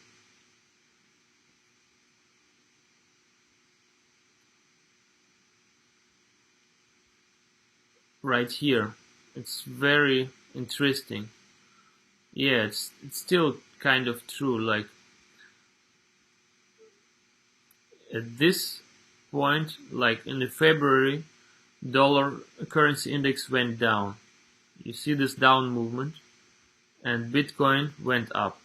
right here, it's very interesting. Yeah, it's still kind of true. Like at this point, like in the February, dollar currency index went down. You see this down movement, and Bitcoin went up.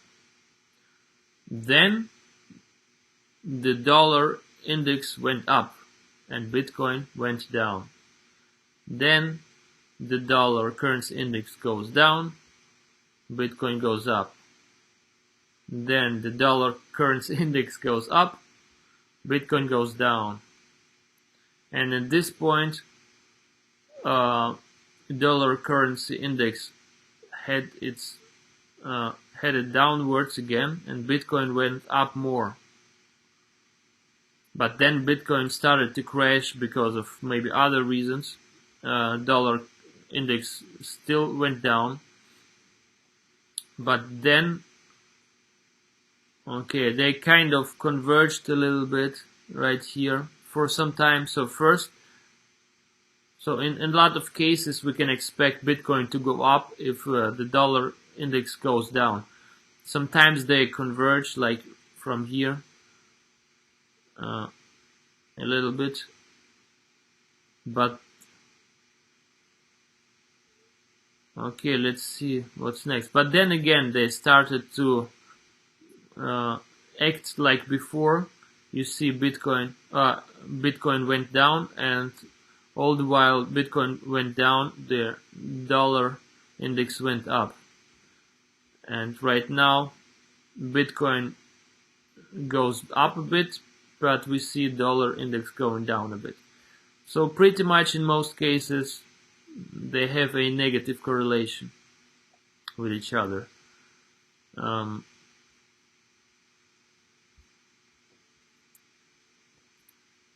Then the dollar index went up and Bitcoin went down. Then the dollar currency index goes down, Bitcoin goes up. Then the dollar currency index goes up, Bitcoin goes down. And at this point, dollar currency index had its headed downwards again, and Bitcoin went up more. But then Bitcoin started to crash because of maybe other reasons. Dollar index still went down, but then okay, they kind of converged a little bit right here for some time. So in a lot of cases we can expect Bitcoin to go up if the dollar index goes down. Sometimes they converge, like from here a little bit, but okay, let's see what's next. But then again, they started to act like before. You see Bitcoin went down, and all the while Bitcoin went down, the dollar index went up. And right now Bitcoin goes up a bit, but we see dollar index going down a bit. So pretty much in most cases they have a negative correlation with each other.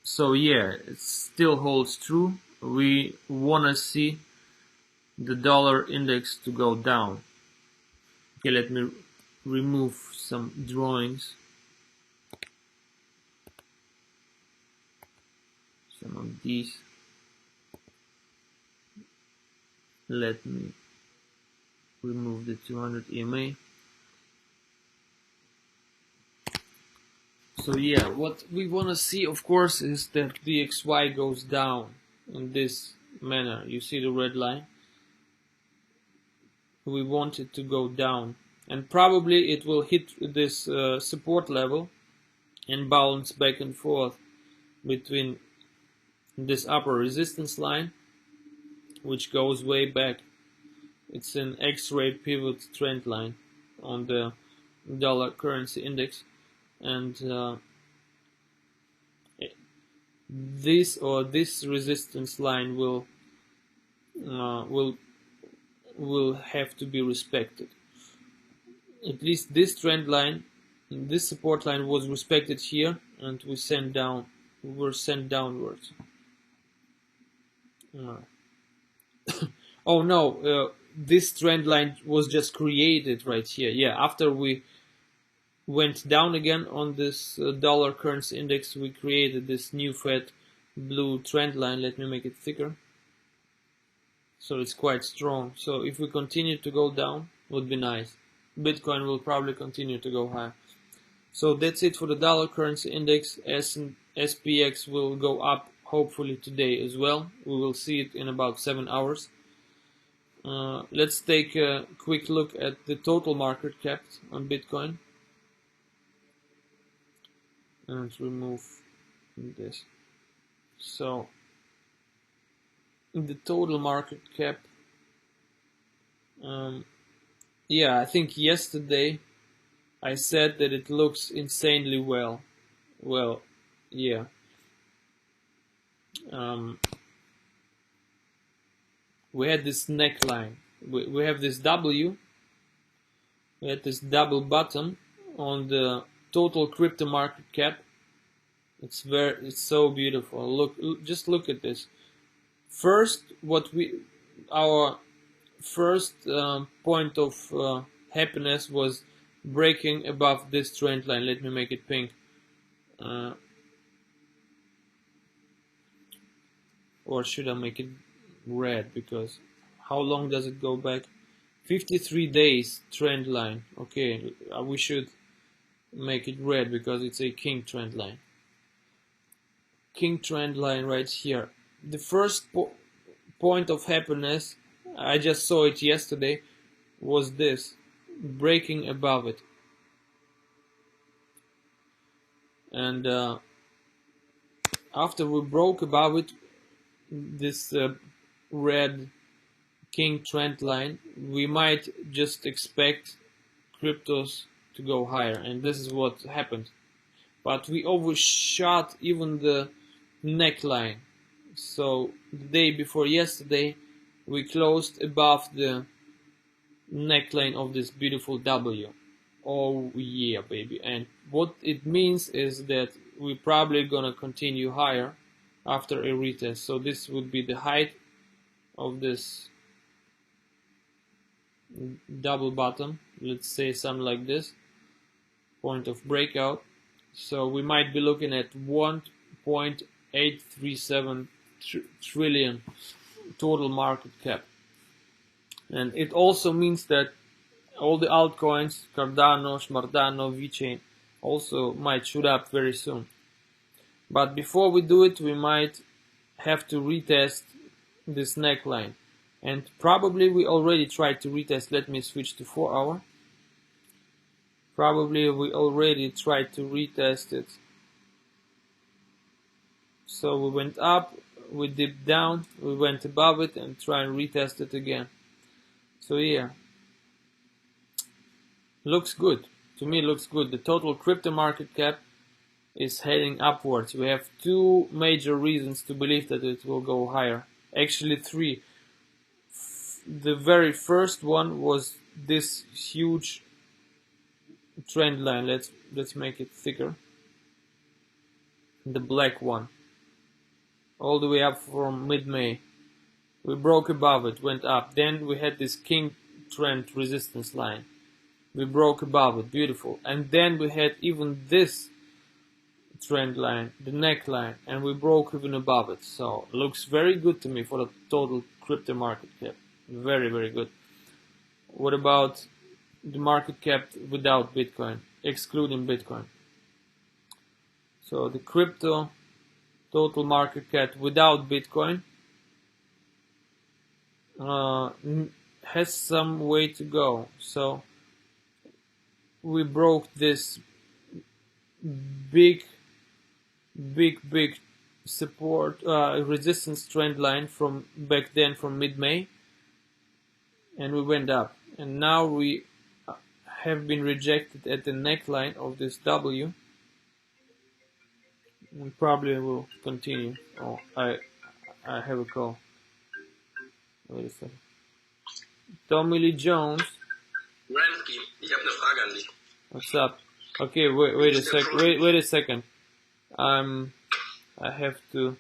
So yeah, it still holds true. We want to see the dollar index to go down. Okay, let me remove some drawings. on these. Let me remove the 200 EMA. So yeah, what we want to see, of course, is that DXY goes down in this manner. You see the red line? We want it to go down, and probably it will hit this support level and bounce back and forth between this upper resistance line, which goes way back. It's an X-ray pivot trend line on the dollar currency index, and this resistance line will have to be respected. At least this trend line, this support line was respected here, and we were sent downwards. Oh no, this trend line was just created right here. Yeah, after we went down again on this dollar currency index, we created this new fat blue trend line. Let me make it thicker, so it's quite strong. So if we continue to go down, would be nice. Bitcoin will probably continue to go high. So that's it for the dollar currency index. SPX will go up hopefully today as well. We will see it in about 7 hours. Let's take a quick look at the total market cap on Bitcoin. And remove this. So in the total market cap, yeah, I think yesterday I said that it looks insanely well. Well, yeah. We had this neckline. We have this W. We had this double bottom on the total crypto market cap. It's so beautiful. Just look at this. First, our first point of happiness was breaking above this trend line. Let me make it pink. Or should I make it red? Because how long does it go back? 53 days trend line. Okay, we should make it red because it's a king trend line. King trend line right here. The first point of happiness, I just saw it yesterday, was this, breaking above it. And after we broke above it, this red king trend line, we might just expect cryptos to go higher, and this is what happened. But we overshot even the neckline. So the day before yesterday, we closed above the neckline of this beautiful W. Oh yeah, baby. And what it means is that we're probably gonna continue higher after a retest. So this would be the height of this double bottom. Let's say something like this, point of breakout. So we might be looking at 1.837 trillion total market cap. And it also means that all the altcoins, Cardano, Shmardano, VeChain, also might shoot up very soon. But before we do it, we might have to retest this neckline. And probably we already tried to retest. Let me switch to 4 hour. Probably we already tried to retest it. So we went up, we dipped down, we went above it and try and retest it again. So yeah, looks good. To me, looks good. The total crypto market cap is heading upwards. We have two major reasons to believe that it will go higher. Actually, three. The very first one was this huge trend line. Let's make it thicker. The black one, all the way up from mid-May. We broke above it, went up. Then we had this king trend resistance line. We broke above it, beautiful. And then we had even this trend line, the neckline, and we broke even above it. So looks very good to me for the total crypto market cap. Very, very good. What about the market cap without Bitcoin, excluding Bitcoin? So the crypto total market cap without Bitcoin has some way to go. So we broke this big support resistance trend line from back then, from mid-May, and we went up, and now we have been rejected at the neckline of this W. We probably will continue. Oh, I have a call. Wait a second. Tommy Lee Jones. Ich habe eine Frage an dich. What's up? Okay, wait a sec. Wait a second. I have to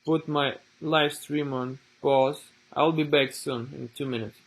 put my live stream on pause. I'll be back soon in 2 minutes.